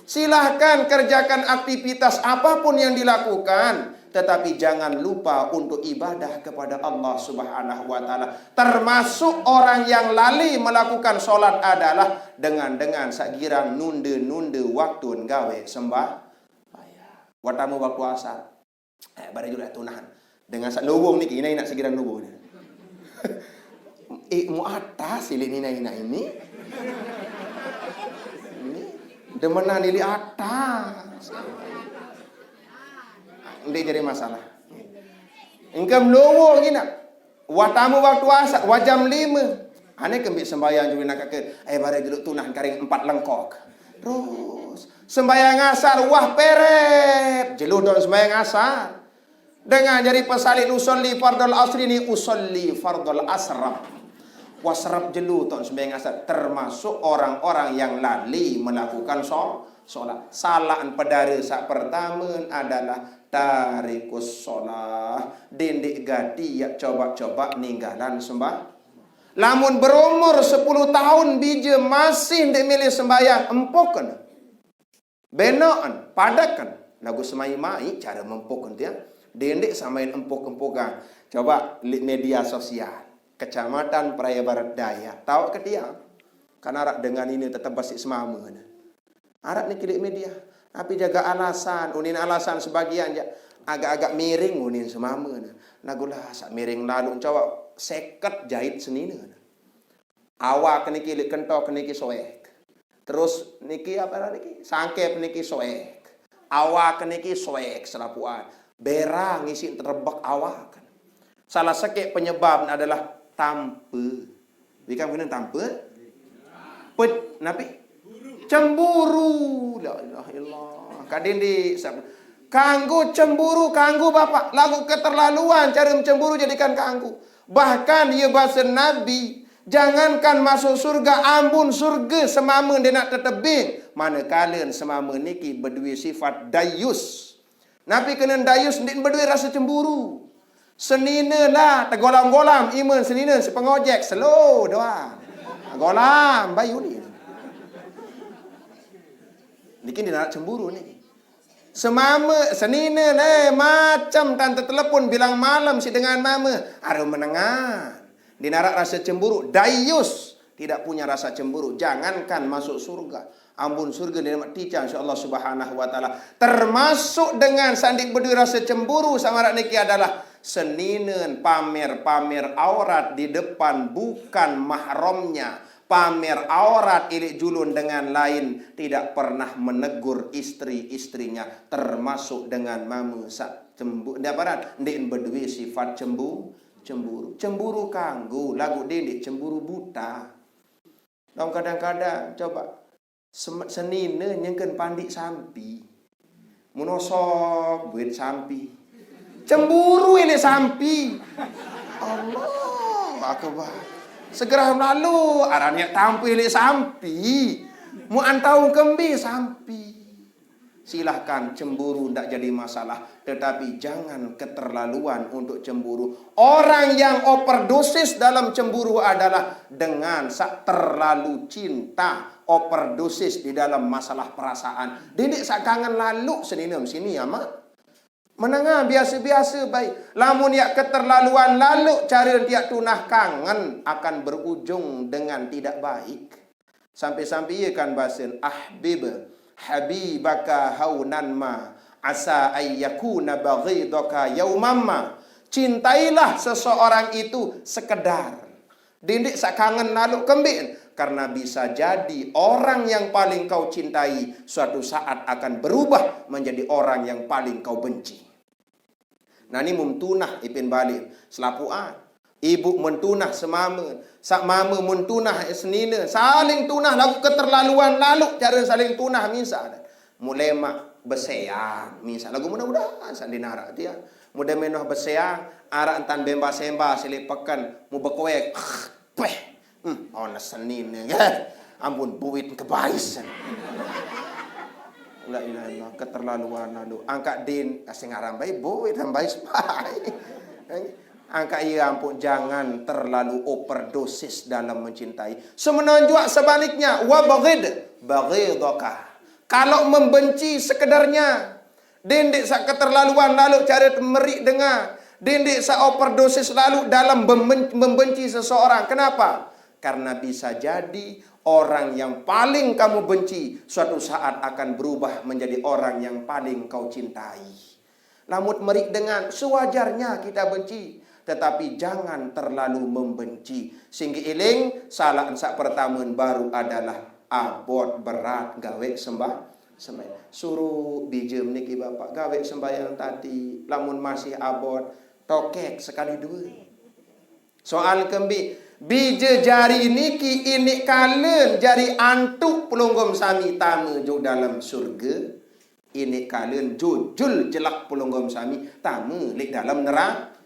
Silahkan kerjakan aktivitas apapun yang dilakukan, tetapi jangan lupa untuk ibadah kepada Allah Subhanahu wa taala. Termasuk orang yang lali melakukan solat adalah dengan sakirang nunde waktu gawe sembah. Watamu waktu asar. Bare juga tunahan. Dengan sak lubung niki ini nak sekirang lubung. Mu atas ini ini. Demenan ili atas. Ini jadi masalah. Engkau melowo gini. Watamu waktu asar, wajam 5. Ane kembik sembahyang juga nak ke. Bare dulu tunah karing 4 lengkok. Terus sembahyang asar wah peret. Jelu don sembahyang asar. Dengan jadi pesalin usolli fardal asri ni usolli fardal asraf. Wasraf jelu ton sembahyang asar, termasuk orang-orang yang lali melakukan solat. Salaan pedare sak pertama adalah tarikus solat. Dindik gati ya coba-coba ninggalan sembah. Lamun berumur 10 tahun bija masih ndik milih sembahyang, empokan. Benoan, padakan. Lagu semai-mai cara mempokan dia. Dindik samain empok-empokan. Coba lihat media sosial. Kecamatan Praia Barat Daya. Tahu ke dia? Karena arak dengan ini tetap basik semama. Arak ni kilik media. Tapi jaga alasan. Unin alasan sebagian. Agak-agak miring unin semama. Nagulah sak miring lalu. Coba seket jahit senina. Awak niki kilik kentok niki soek. Terus niki apa niki? Sangkep niki soek. Awak niki soek selapuan. Berang ngisi terbak awak. Salah sekek penyebab adalah tampe. Bikam kena tampe? Pet napi? Cemburu. La ilaha illallah. Kadin di kanggu cemburu, kanggu bapak. Lagu keterlaluan cara mencemburu jadikan kanggu. Bahkan ia bahasa Nabi, jangankan masuk surga, ambun surga semama dia nak tetebing. Manakala semama niki berdua sifat dayus. Nabi kena dayus ndik berdua rasa cemburu. Senina lah, tergolam-golam, iman senina, sepengojek, slow doang. Golam, bayu ni. Niki dia nak cemburu ni. Semama, senina lah, macam tante telepon bilang malam si dengan mama. Ada menengah. Dia nak rasa cemburu. Dayus, tidak punya rasa cemburu. Jangankan masuk surga. Ambun surga dia nak ticang insya-Allah Subhanahu wa taala. Termasuk dengan sandik berdua rasa cemburu sama rak niki adalah seninen pamer-pamer aurat di depan bukan mahramnya. Pamer aurat ilik julun dengan lain, tidak pernah menegur istri-istrinya, termasuk dengan mamu sak cemburu. Dia parat ndik berdua sifat cemburu. Cemburu kanggu lagu dindik cemburu buta. Dan kadang-kadang coba senina nyengken pandik sampi. Munosok buat sampi. Cemburu ini sampi. Allah akbar. Segera lalu arahnya tampil sampi. Mu antau kembi sampi. Silahkan cemburu tidak jadi masalah, tetapi jangan keterlaluan untuk cemburu. Orang yang overdosis dalam cemburu adalah dengan terlalu cinta, overdosis di dalam masalah perasaan. Didik sak kangen lalu seninem sini ya mak. Menengah biasa-biasa baik. Lamun ya keterlaluan lalu cara tiak tunah kangen akan berujung dengan tidak baik. Sampai-sampai ia kan bahasan ahbib habibaka haunan ma asa ayyakuna baghidaka yaumamma. Cintailah seseorang itu sekedar. Dindik sak kangen lalu kembin. Karena bisa jadi orang yang paling kau cintai suatu saat akan berubah menjadi orang yang paling kau benci. Nah ni mumtunah ipin balik selapuan. Ibu mentunah semama, sak mama mentunah senina, saling tunah lagu keterlaluan lalu cara saling tunah misal. Mulai mak berseang misal lagu mudah-mudahan sandinara dia. Mudah menoh berseang arak entan bembas sembah selipakan mu berkoek. Peh. Ona senina. Ampun buit kebais. La ilaha illallah keterlaluan lalu. Angkat din asing aram baik buit sampai baik. Angka ia ampun jangan terlalu overdosis dalam mencintai. Semenonjak sebaliknya baghidaka. Kalau membenci sekedarnya, dindik sak keterlaluan lalu cara merik dengar, dindik sak overdosis lalu dalam membenci seseorang. Kenapa? Karena bisa jadi orang yang paling kamu benci suatu saat akan berubah menjadi orang yang paling kau cintai. Lamut merik dengan sewajarnya kita benci, tetapi jangan terlalu membenci. Sehingga iling salah sak pertama baru adalah abot berat gawe sembahyang. Suruh bijem niki bapak gawe sembahyang tadi. Lamun masih abot tokek sekali dua. Soal kembi bije jari niki ini kalen jari antuk pelonggom sami tamu jo dalam surga. Ini kalen jujul jelak pelonggom sami tamu lik dalam neraka.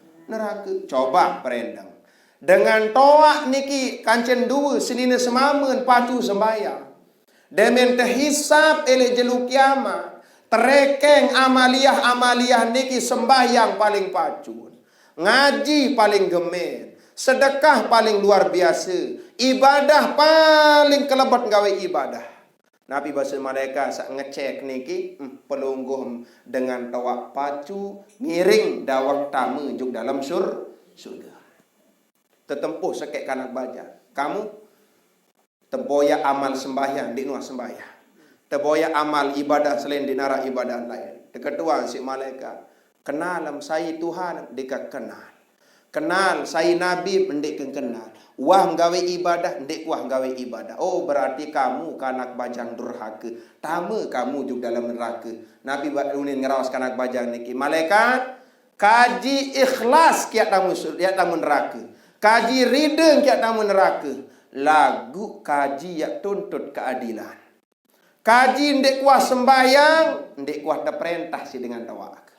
Coba perendang dengan toak niki kancen dua senina semamen pacu sembahyang demen terhisap elek jeluk kiamat terekeng amaliah niki sembahyang paling pacu, ngaji paling gemen, sedekah paling luar biasa, ibadah paling kelebat gawe ibadah. Nabi bahasa malaikat sak ngecek niki pelungguh dengan tawak pacu miring dawak tamu juk dalam surga. Tetempuh sekek kanak baja. Kamu teboya amal sembahyang di nuah sembahyang. Teboya amal ibadah selain di nara ibadah lain. Keketuan si malaikat. Kenalam saya Tuhan dika kenal. Kenal saya Nabi ndik kenal. Wah gawe ibadah ndik wah gawe ibadah. Oh berarti kamu kanak bajang durhaka. Tamu kamu juga dalam neraka. Nabi unin ngerawas kanak bajang niki. Malaikat kaji ikhlas kiat tamu neraka. Kaji rideng kiat tamu neraka. Lagu kaji yak tuntut keadilan. Kaji ndik kuah sembahyang, ndik kuah perintah si dengan tawak.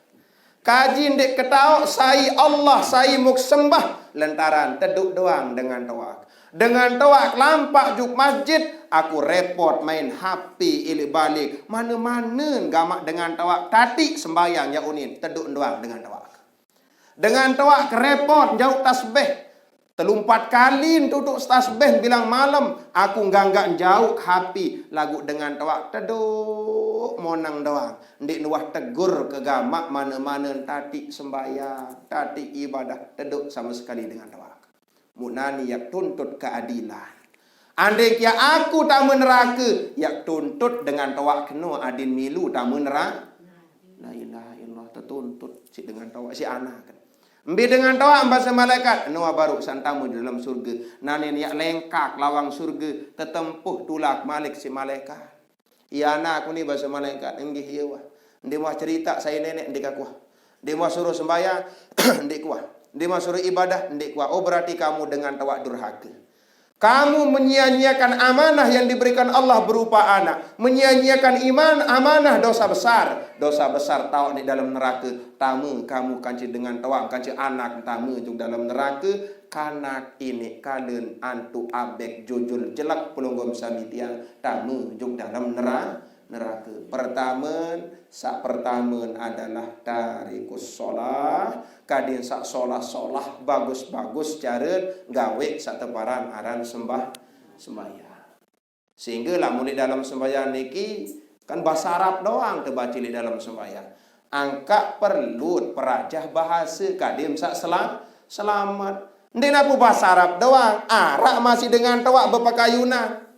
Kaji ndik ketahu sai Allah sai muk sembah lantaran teduk doang dengan tawak. Dengan tawak lampak juk masjid aku repot main HP ilik balik mana-mana gamak dengan tawak tati sembahyang ya unin teduk doang dengan tawak. Dengan tawak repot jauh tasbih telumpat kali duduk tasbih bilang malam aku ganggak jauh HP lagu dengan tawak teduk monang doang ndik nuah tegur ke gamak mana-mana tati sembahyang tati ibadah teduk sama sekali dengan tawak. Munani yak tuntut keadilan. Andai kia aku tak meneraka yak tuntut dengan tawak kena adin milu tak meneraka. La ilaha illallah tertuntut si dengan tawak si anak kan. Ambil dengan tawak bahasa malaikat nuah baru santamu di dalam surga. Nani yak lengkak lawang surga tetempuh tulak malik si malaikat. Iya anak aku ni bahasa malaikat enggih iya wah. Dia mau cerita saya nenek ndik kuah. Dia mau suruh sembahyang ndik kuah. Dia mau suruh ibadah ndik kuah. Oh berarti kamu dengan tawak durhaka. Kamu menyia-nyiakan amanah yang diberikan Allah berupa anak. Menyia-nyiakan iman, amanah dosa besar. Dosa besar tahu di dalam neraka. Tamu kamu kanci dengan tawak kanci anak tamu juga dalam neraka. Kanak ini kalian antu abek jujul jelak pelunggom samitian tamu juga dalam neraka. Pertama adalah tarikus sholah. Kadin sak solah bagus-bagus cara gawe sak teparan aran sembahyang. Sehingga lah mulai dalam sembahyang niki kan bahasa Arab doang terbaca di dalam sembahyang. Angka perlu perajah bahasa kadin sak selamat. Ndek napu bahasa Arab doang. Arab masih dengan tawak berpakaiunan.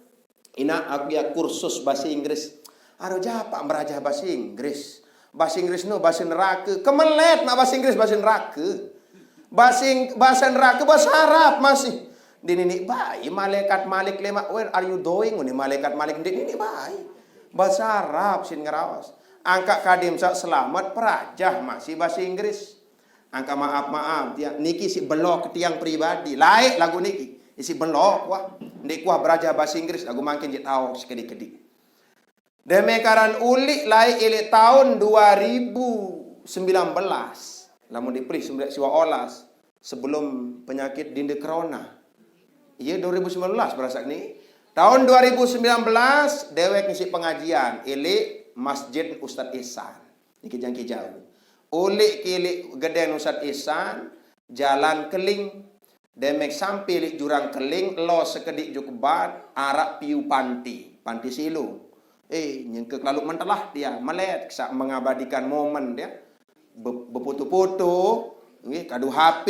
Ina aku ya kursus bahasa Inggris. Aro japa merajah bahasa Inggris. Bahasa Inggris no bahasa neraka. Kemelet nak bahasa Inggris bahasa neraka. Bahasa neraka bahasa Arab masih. Dini baik malaikat malik lema. Where are you doing? Ni malaikat malik dini baik. Bahasa Arab sin ngerawas. Angka kadim sak selamat perajah masih bahasa Inggris. Angka maaf dia niki si belok ke tiang pribadi. Laik lagu niki. Isi belok wah. Ndik kuah beraja bahasa Inggris lagu makin je tahu sekedik-kedik. Demekaran ulik laik ilik tahun 2019. Lamun dipilih siwa olas sebelum penyakit dinde corona. Iya 2019 berasak ni. Tahun 2019 dewek ngisi pengajian ilik Masjid Ustadz Ihsan. Niki jangki jauh. Ulik kilik geden Ustadz Ihsan jalan keling demek sampai lik jurang keling lo sekedik jukebat arak piu panti silu. Nyengkek lalu mentelah dia melet sak mengabadikan momen dia befoto-foto nggih kadu HP.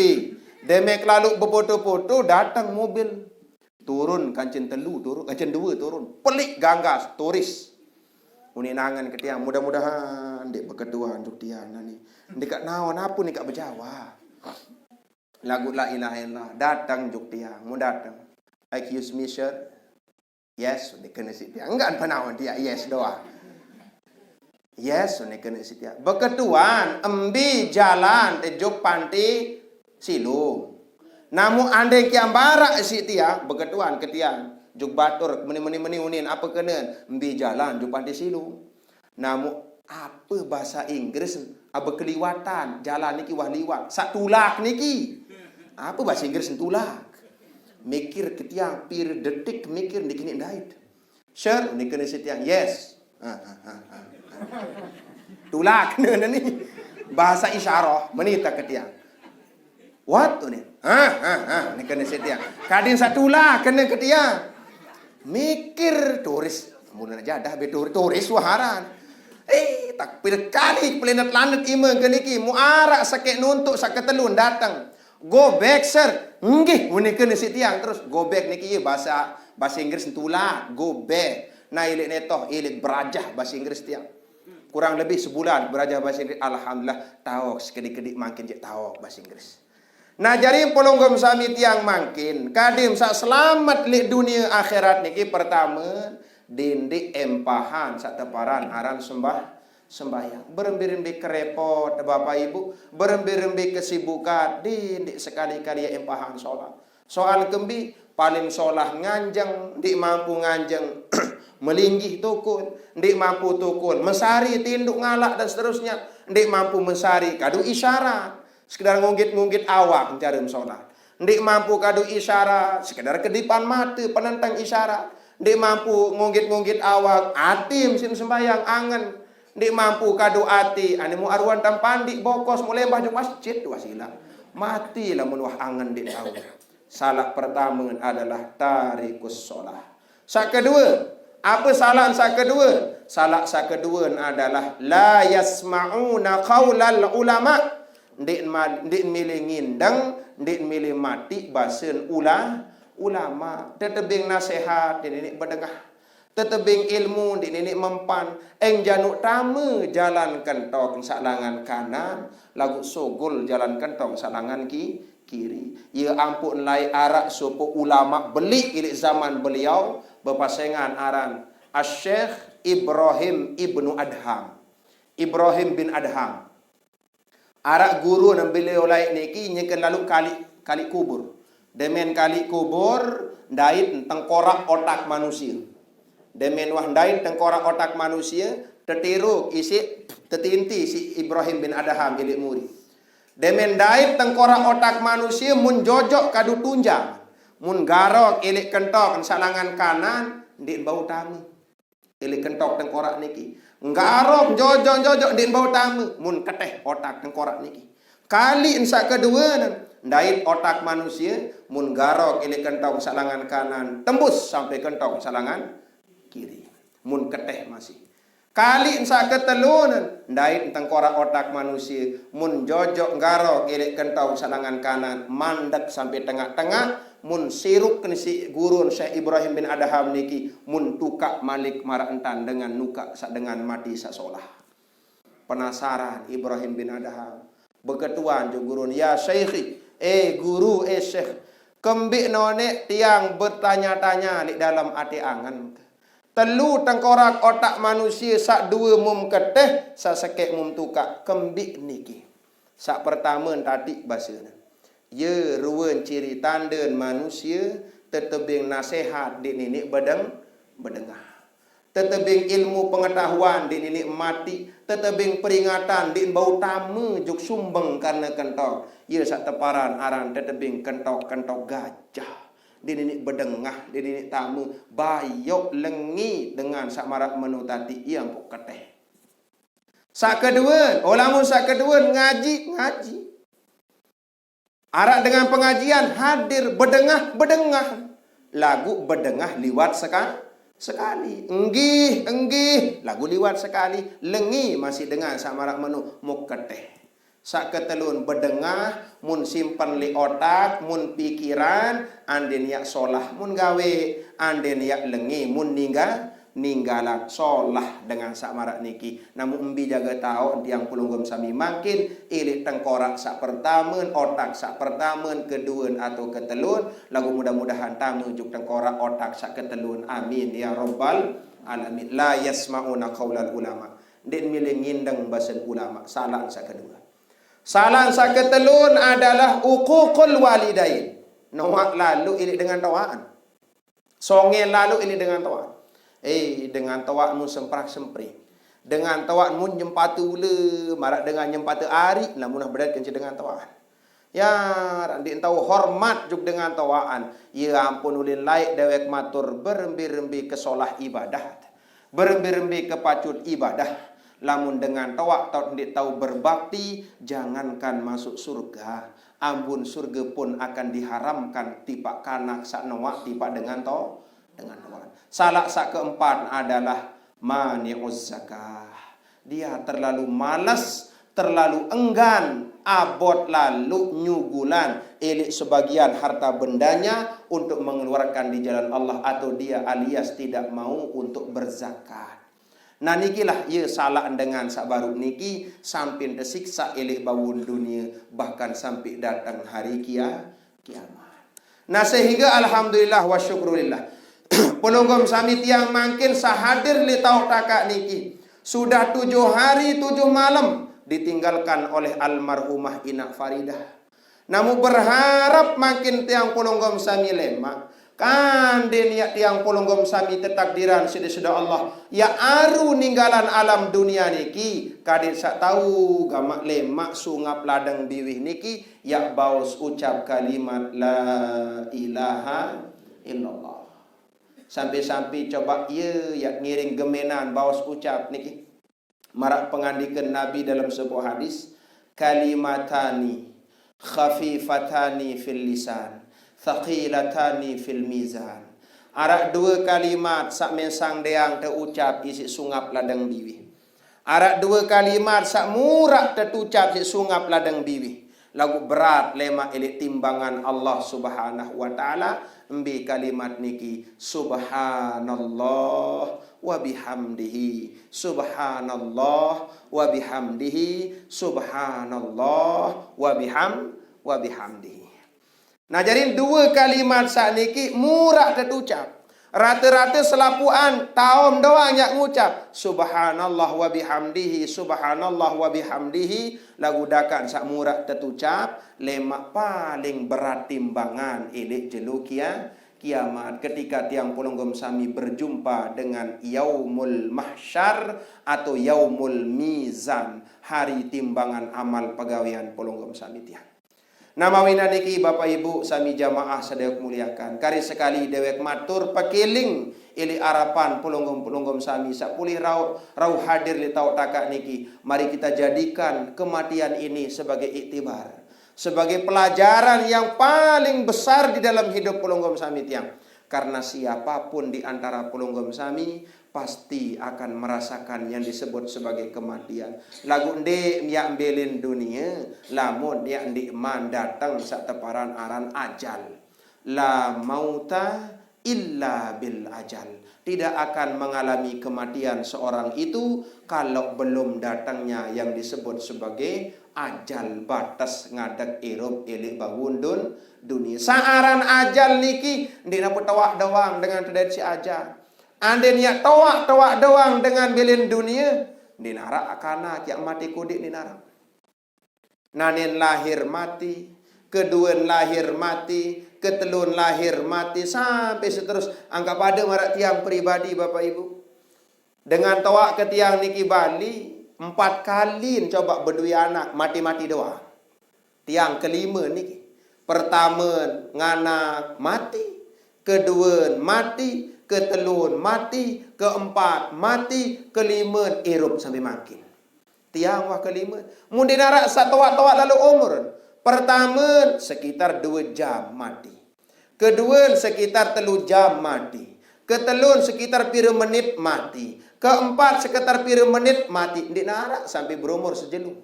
Demek lalu befoto-foto datang mobil turun kancen telu turun kancen dua turun pelik ganggas turis. Uninangan ke tiang mudah-mudahan dek berkeduaan untuk tiang ni. Dekat naon apa ni kak berjawa. Lagu la ilaha illallah datang juk tiang mu datang. Accuse me sir. Yes, ni kena si tiang. Enggak panawan dia yes doa. Yes, ni kena si tiang. Berkeduaan embi jalan te juk panti silu. Namu andai kiam barak si tiang berkeduaan ke tiang. Juk batur meni unin apa kena embi jalan juk panti silu. Namu apa bahasa Inggris apa keliwatan jalan niki wah liwat sak tulak niki. Apa bahasa Inggris tulak? Mikir ketiang pir detik mikir niki ni dait. Sure ni kena setiang yes. Tulak kena ni. Bahasa isyarah menita ketiang. What tu ni? Ni kena setiang. Kadin sak tulak kena ketiang. Mikir turis mula jadah be turis waharan. Tak pilih kali planet lanet ima ke niki muarak sakit nuntuk sakit telun datang. Go back sir. Nggih muni kena si tiang terus go back niki ye bahasa Inggris tula go back. Na ilik netoh ilik berajah bahasa Inggris tiang. Kurang lebih sebulan berajah bahasa Inggris alhamdulillah tahu sekedik-kedik makin je tahu bahasa Inggris. Nah jadi polonggom sami tiang makin kadim sak selamat li dunia akhirat niki pertama dindik empahan sak teparan aran sembahyang berembi-rembi kerepot Bapak Ibu berembi-rembi kesibukan dindik sekali-kali empahan sholat soal kembi paling sholah nganjeng ndik mampu nganjeng melinggih tukun ndik mampu tukun mesari tinduk ngalak dan seterusnya ndik mampu mesari kadu isyarat sekedar ngungkit-ngungkit awak mencari sholat. Ndik mampu kadu isyarat, sekedar kedipan mata penentang isyarat. Ndik mampu ngungkit-ngungkit awak, ati mesin sembahyang angen. Ndik mampu kadu ati, animu arwan tampandi bokos mulai baju masjid wasila. Matilah menuah angen di tahu. Salah pertama adalah tarikus sholat. Sak kedua, apa salah sak kedua? Salah sak kedua adalah la yasma'una qaulal ulama. Ndik milih ngindang, ndik milih mati basen ulama. Tetebing nasihat, ndik berdengah. Tetebing ilmu, ndik mempan. Eng januk tama jalan kentong salangan kanan, lagu sogol jalan kentong salangan kiri. Ya ampun lai arak sopo ulama beli ilik zaman beliau berpasangan aran Asy-Syaikh Ibrahim ibnu Adham. Ibrahim bin Adham. Arak guru dan beliau lain niki nyekan lalu kali kubur. Demen kali kubur dait tengkorak otak manusia. Demen wah dait tengkorak otak manusia tertiru isi tetinti si Ibrahim bin Adham ilik muri. Demen dait tengkorak otak manusia mun jojok kadu tunjang. Mun garok ilik kentok salangan kanan ndik bau tamu. Ilik kentok tengkorak niki. Ngarok jojok din bau tamu mun keteh otak tengkorak niki. Kali insak kedua ndait otak manusia mun garok ili kentong salangan kanan tembus sampai kentong salangan kiri. Mun keteh masih. Kali insak ketelun ndait tengkorak otak manusia mun jojok garok ili kentong salangan kanan mandek sampai tengah-tengah. Mun siruk si gurun Syekh Ibrahim bin Adham niki mun tukak malik marantan dengan nuka dengan mati sasolah. Penasaran Ibrahim bin Adham beketuan jo gurun ya Syekhi guru Syekh kembik none tiang bertanya-tanya di dalam ati angan telu tengkorak otak manusia sak dua mum keteh sak sekek mum tukak kembik niki Sak pertama tadi bahasa. Ya ruan ciri tanda manusia tetebing nasihat di nenek bedengah. Tetebing ilmu pengetahuan di nenek mati, tetebing peringatan di bau tamu juk sumbeng karena kentok. Ya sak teparan aran tetebing kentok-kentok gajah. Di nenek bedengah, di nenek tamu bayok lengi dengan sak marak menu tadi yang pok keteh. Sak kedua, olamun sak kedua ngaji. Arak dengan pengajian hadir bedengah. Lagu bedengah liwat sekali. Enggih. Lagu liwat sekali. Lengi masih dengan samarak menu muketeh. Sak ketelun bedengah mun simpan li otak, mun pikiran, anden yak solah mun gawe, anden yak lengi mun ninggalak solah dengan sak marak niki. Namun embi jaga tahu tiang pulunggum sami makin ilik tengkorak sak pertamen, otak sak pertamen, keduan atau ketelun. Lagu mudah-mudahan tamu juk tengkorak otak sak ketelun. Amin ya rabbal alamin. La yasma'una qaulal ulama. Den milih ngindeng basen ulama. Salah sak kedua. Salah sak ketelun adalah uququl walidain. Noak lalu ilik dengan tawaan. Songe lalu ilik dengan tawaan. Dengan tawakmu semprak-semprik. Dengan tawakmu nyempatu le, marak dengan nyempatu ari, namun berat kenci dengan tawaan. Ya, randik tahu hormat juk dengan tawaan. Ya ampun ulin laik dewek matur berembi-rembi ke solah ibadah. Berembi-rembi ke pacut ibadah. Lamun dengan tawak tahu berbakti, jangankan masuk surga. Ampun surga pun akan diharamkan tipak kanak sak nawak tipak dengan tawaan. Salah sak keempat adalah mani'uz zakah. Dia terlalu malas, terlalu enggan, abot lalu nyugulan elik sebagian harta bendanya untuk mengeluarkan di jalan Allah, atau dia alias tidak mau untuk berzakat. Nah nikilah ia salah dengan sak baru niki sampai tersiksa elik bawun dunia, bahkan sampai datang hari kiamat. Nah sehingga alhamdulillah wa syukurillah. Pelunggum sami tiang mangkin sahadir li tau takak niki. Sudah 7 hari 7 malam ditinggalkan oleh almarhumah Inak Faridah. Namun berharap makin tiang pelunggum sami lemak. Kan den tiang pelunggum sami tetakdiran sudah Allah. Ya aru ninggalan alam dunia niki. Kadin sak tahu gamak lemak sungap ladang biwih niki. Ya baus ucap kalimat la ilaha illallah. Sampai-sampai coba ya ngiring gemenan bawas ucap niki. Marak pengandikan Nabi dalam sebuah hadis, kalimatani khafifatani fil lisan, thaqilatani fil mizan. Arak 2 kalimat sak mensang deang terucap isi sungap ladang biwih. Arak 2 kalimat sak murak terucap isi sungap ladang biwih. Lagu berat lemak elik timbangan Allah Subhanahu wa taala. Embi kalimat niki subhanallah wa bihamdihi, subhanallah wa bihamdihi, subhanallah wa bihamdihi. Nah jadi 2 kalimat sak niki murah terucap. Rata-rata selapuan tahun doang yang ngucap subhanallah wa bihamdihi, subhanallah wa bihamdihi. Lagu dakan sak murah terucap lemak paling berat timbangan ilik jeluk kiamat, ketika tiang pelunggum sami berjumpa dengan yaumul mahsyar atau yaumul mizan, hari timbangan amal pegawaian pelunggum sami tiang. Nama wina niki Bapak Ibu sami jamaah sedaya muliakan. Kari sekali dewek matur pakeling ili arapan pelunggum-pelunggum sami sapulih rau hadir li tau takak niki. Mari kita jadikan kematian ini sebagai iktibar, sebagai pelajaran yang paling besar di dalam hidup pelunggum sami tiang. Karena siapapun di antara pelunggum sami pasti akan merasakan yang disebut sebagai kematian. Lagu ndek yang belin dunia, lamun yang ndek man datang sak teparan aran ajal. La mauta illa bil ajal. Tidak akan mengalami kematian seorang itu kalau belum datangnya yang disebut sebagai ajal, batas ngadak irup ilik bawundun dunia. Saaran ajal niki ndina petawak doang dengan tradisi ajal. Ande niat tawak doang dengan belin dunia, dinara akana kiak mati kudik dinara. Nanin lahir mati, kedua lahir mati, ketelun lahir mati, sampai seterus. Anggap ada marak tiang peribadi Bapak Ibu. Dengan tawak ke tiang niki Bali, 4 kali coba berdui anak, mati-mati doang. Tiang kelima niki. Pertama nganak mati, kedua mati, ketelun mati, keempat mati, kelima hirup sampai makin. Tiang wah kelima. Mungkin narak satawak-tawak lalu umur. Pertama sekitar 2 jam mati. Kedua sekitar 3 jam mati. Ketelun sekitar pira menit mati. Keempat sekitar pira menit mati. Ndik narak sampai berumur sejelung.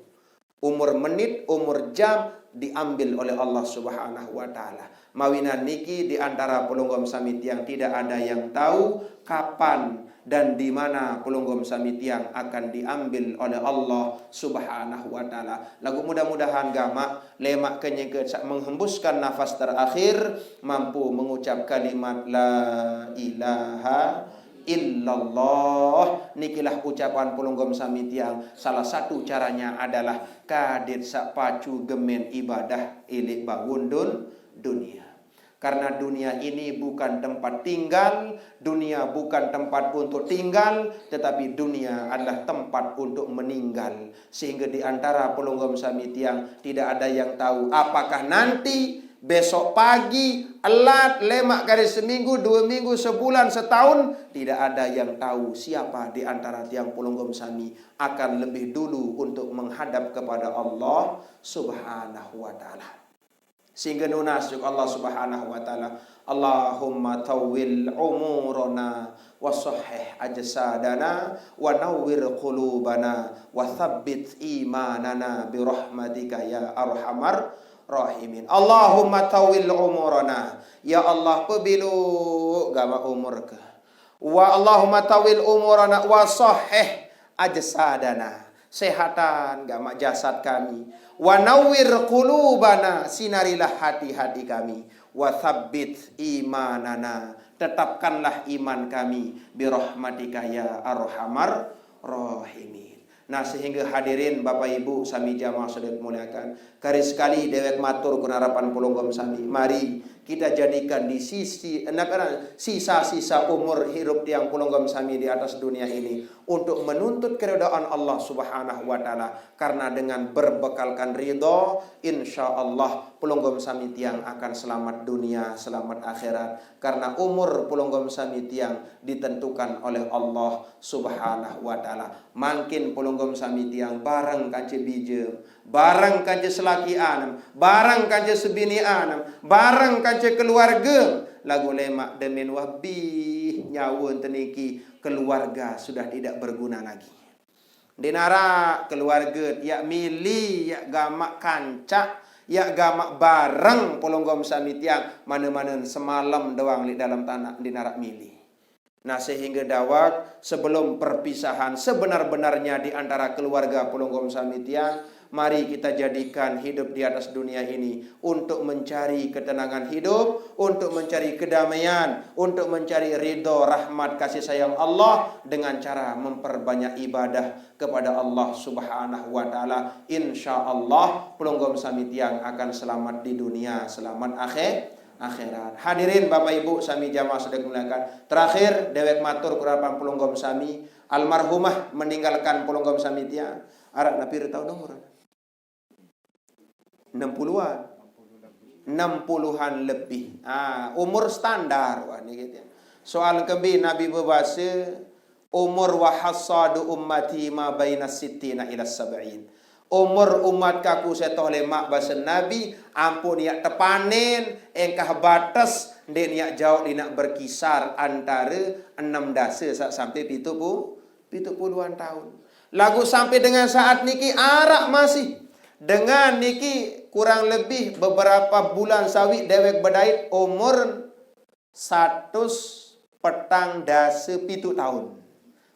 Umur menit, umur jam diambil oleh Allah Subhanahu wa taala. Mawinan niki di antara pelunggom samit yang tidak ada yang tahu kapan dan di mana pelunggom samit yang akan diambil oleh Allah Subhanahu wa taala. Lagu mudah-mudahan gamak lemak kenyeke menghembuskan nafas terakhir mampu mengucap kalimat la ilaha illallah. Nikilah ucapan pelunggom samit yang salah satu caranya adalah kadir sak pacu gemen ibadah ilik bawundun dunia. Karena dunia ini bukan tempat tinggal, dunia bukan tempat untuk tinggal, tetapi dunia adalah tempat untuk meninggal. Sehingga di antara pelunggom samit yang tidak ada yang tahu apakah nanti besok pagi, elat, lemak kali seminggu, 2 minggu, sebulan, setahun. Tidak ada yang tahu siapa di antara tiang pelunggom sami akan lebih dulu untuk menghadap kepada Allah Subhanahu wa ta'ala. Sehingga nunasuk Allah Subhanahu wa ta'ala, Allahumma tawwil umurana wa sahih ajsadana wa nawwir qulubana wa thabbit imanana bi rahmatika ya arhamar rahimin. Allahumma tawil umurana. Ya Allah pebilu gama umur ke. Wa Allahumma tawil umurana wa sahih ajsadana. Sehatan gama jasad kami. Wa nawwir qulubana, sinarilah hati-hati kami. Wa thabbit imanana, tetapkanlah iman kami bi rahmatika ya arhamar rahimin. Nah, sehingga hadirin Bapak Ibu sami jamaah sudah muliakan, kari sekali dewek matur kun harapan pelunggom sami. Mari kita jadikan di sisa-sisa umur hidup tiang pelunggom sami di atas dunia ini untuk menuntut keridhaan Allah Subhanahu wa taala. Karena dengan berbekalkan ridho, insyaallah pelunggom sami tiang akan selamat dunia, selamat akhirat. Karena umur pelunggom sami tiang ditentukan oleh Allah Subhanahu wa taala. Makin pelunggom sami tiang barang kance bije, barang kance selaki anam, barang kance sebini anam, barang kance keluarga, lagu lemak demen wahbi nyawa teniki keluarga sudah tidak berguna lagi. Dinara keluarga ya mili ya gamak kancak ya gamak barang pelunggom sami tiang mana-mana semalam doang di dalam tanah dinara mili. Nah, sehingga dawak sebelum perpisahan sebenar-benarnya di antara keluarga pelunggom sami tiang, mari kita jadikan hidup di atas dunia ini untuk mencari ketenangan hidup, untuk mencari kedamaian, untuk mencari ridho, rahmat, kasih sayang Allah dengan cara memperbanyak ibadah kepada Allah Subhanahu wa taala. Insyaallah pelunggom sami tiang akan selamat di dunia, selamat akhirat. Hadirin Bapak Ibu sami jamaah sedaya muliakan. Terakhir dewek matur kurapan pelunggom sami almarhumah meninggalkan pelunggom sami tiang arak napir tahun umur 60-an. 60-an lebih. Umur standar wah ni gitu. Soal kembi Nabi berbahasa umur wa hasadu ummati ma baina sittina ila sab'in. Umur umat kaku setoleh mak bahasa Nabi ampun ya tepanen engkah batas ndek niak jauh nak berkisar antara 6 dasa sampai 70-an tahun. Lagu sampai dengan saat niki arak masih dengan niki kurang lebih beberapa bulan sawi dewek bedait umur 100 petang dasa 7 tahun.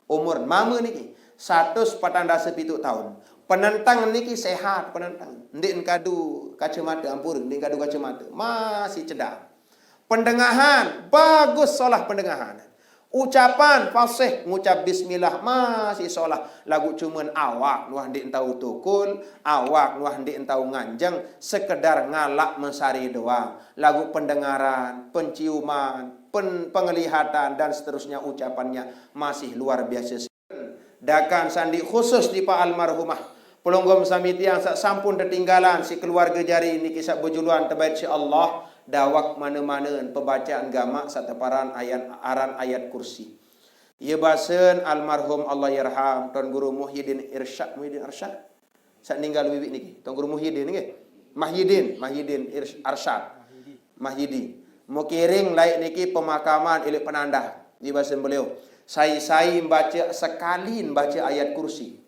Umur mama niki 100 petang dasa 7 tahun. Penentang niki sehat penentang. Ndik kadu kacamata ampur, ndik kadu kacamata. Masih cedang. Pendengahan bagus solah pendengahan. Ucapan fasih, ngucap bismillah masih solah. Lagu cuman awak nuah di entau tukul, awak nuah di entau nganjeng, sekedar ngalak mensari doang. Lagu pendengaran, penciuman, penglihatan dan seterusnya ucapannya masih luar biasa. Dakan sandi khusus di Pak almarhumah Pelonggom sami tiang sak sampun tertinggalan si keluarga jari ni kisah bejuluan terbaik si Allah dawak mana-mana pembacaan gamak sateparan ayat kursi. Ia basen almarhum Allah yarham Tuan Guru Muhyiddin Arsyad. Sak ninggal bibik niki. Tuan Guru Muhyiddin niki. Mahyidin Arsyad. Mahyidi. Mau kiring laik niki pemakaman ilik penanda. Ia basen beliau. Saya baca sekali baca ayat kursi.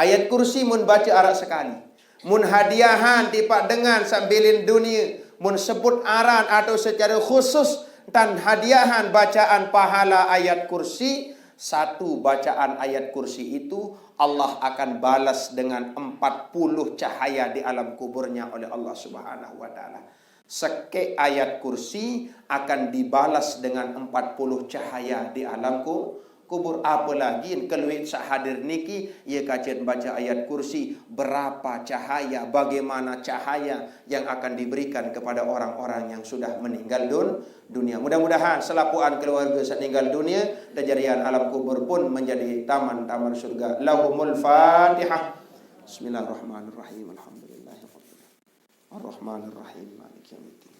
Ayat kursi mun baca arak sekali. Mun hadiahan tipak dengan sambilin dunia. Mun sebut aran atau secara khusus dan hadiahan bacaan pahala ayat kursi. Satu bacaan ayat kursi itu Allah akan balas dengan 40 cahaya di alam kuburnya oleh Allah Subhanahu wa taala. Seke ayat kursi akan dibalas dengan 40 cahaya di alam kubur. Apalagi keluit sahadir niki ia kajian baca ayat kursi, berapa cahaya, bagaimana cahaya yang akan diberikan kepada orang-orang yang sudah meninggal dunia. Mudah-mudahan selapuan keluarga saat meninggal dunia dan jarian alam kubur pun menjadi taman-taman surga. Lahumul Fatihah. Bismillahirrahmanirrahim. Alhamdulillahirabbil Ar-Rahmanirrahim. Maliki yaumiddin.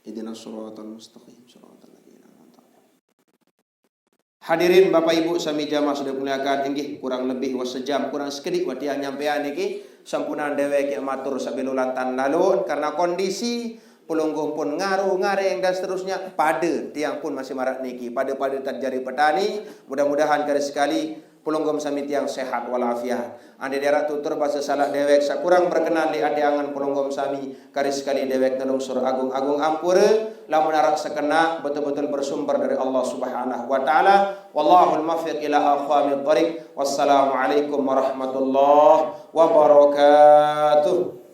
Ihdinas shiratal mustaqim. Hadirin Bapak Ibu sami jamaah sudah muliakan inggih kurang lebih sejam kurang sekedik watian nyampean niki sampunan dewek yang matur sabilulantan lalu karena kondisi pelungguh pun ngareng dan seterusnya pada tiang pun masih marak niki pada terjadi petani mudah-mudahan kali sekali pelunggum sami tiang sehat walafiat. Ande daerah tutur bahasa salah dewek sakurang berkenan di ade angan pelunggum sami kali sekali dewek nelungsur agung-agung ampura lamun arak sekena betul-betul bersumber dari Allah Subhanahu wa taala. Wallahul muwaffiq ila aqwamit thariq. Wassalamualaikum warahmatullahi wabarakatuh.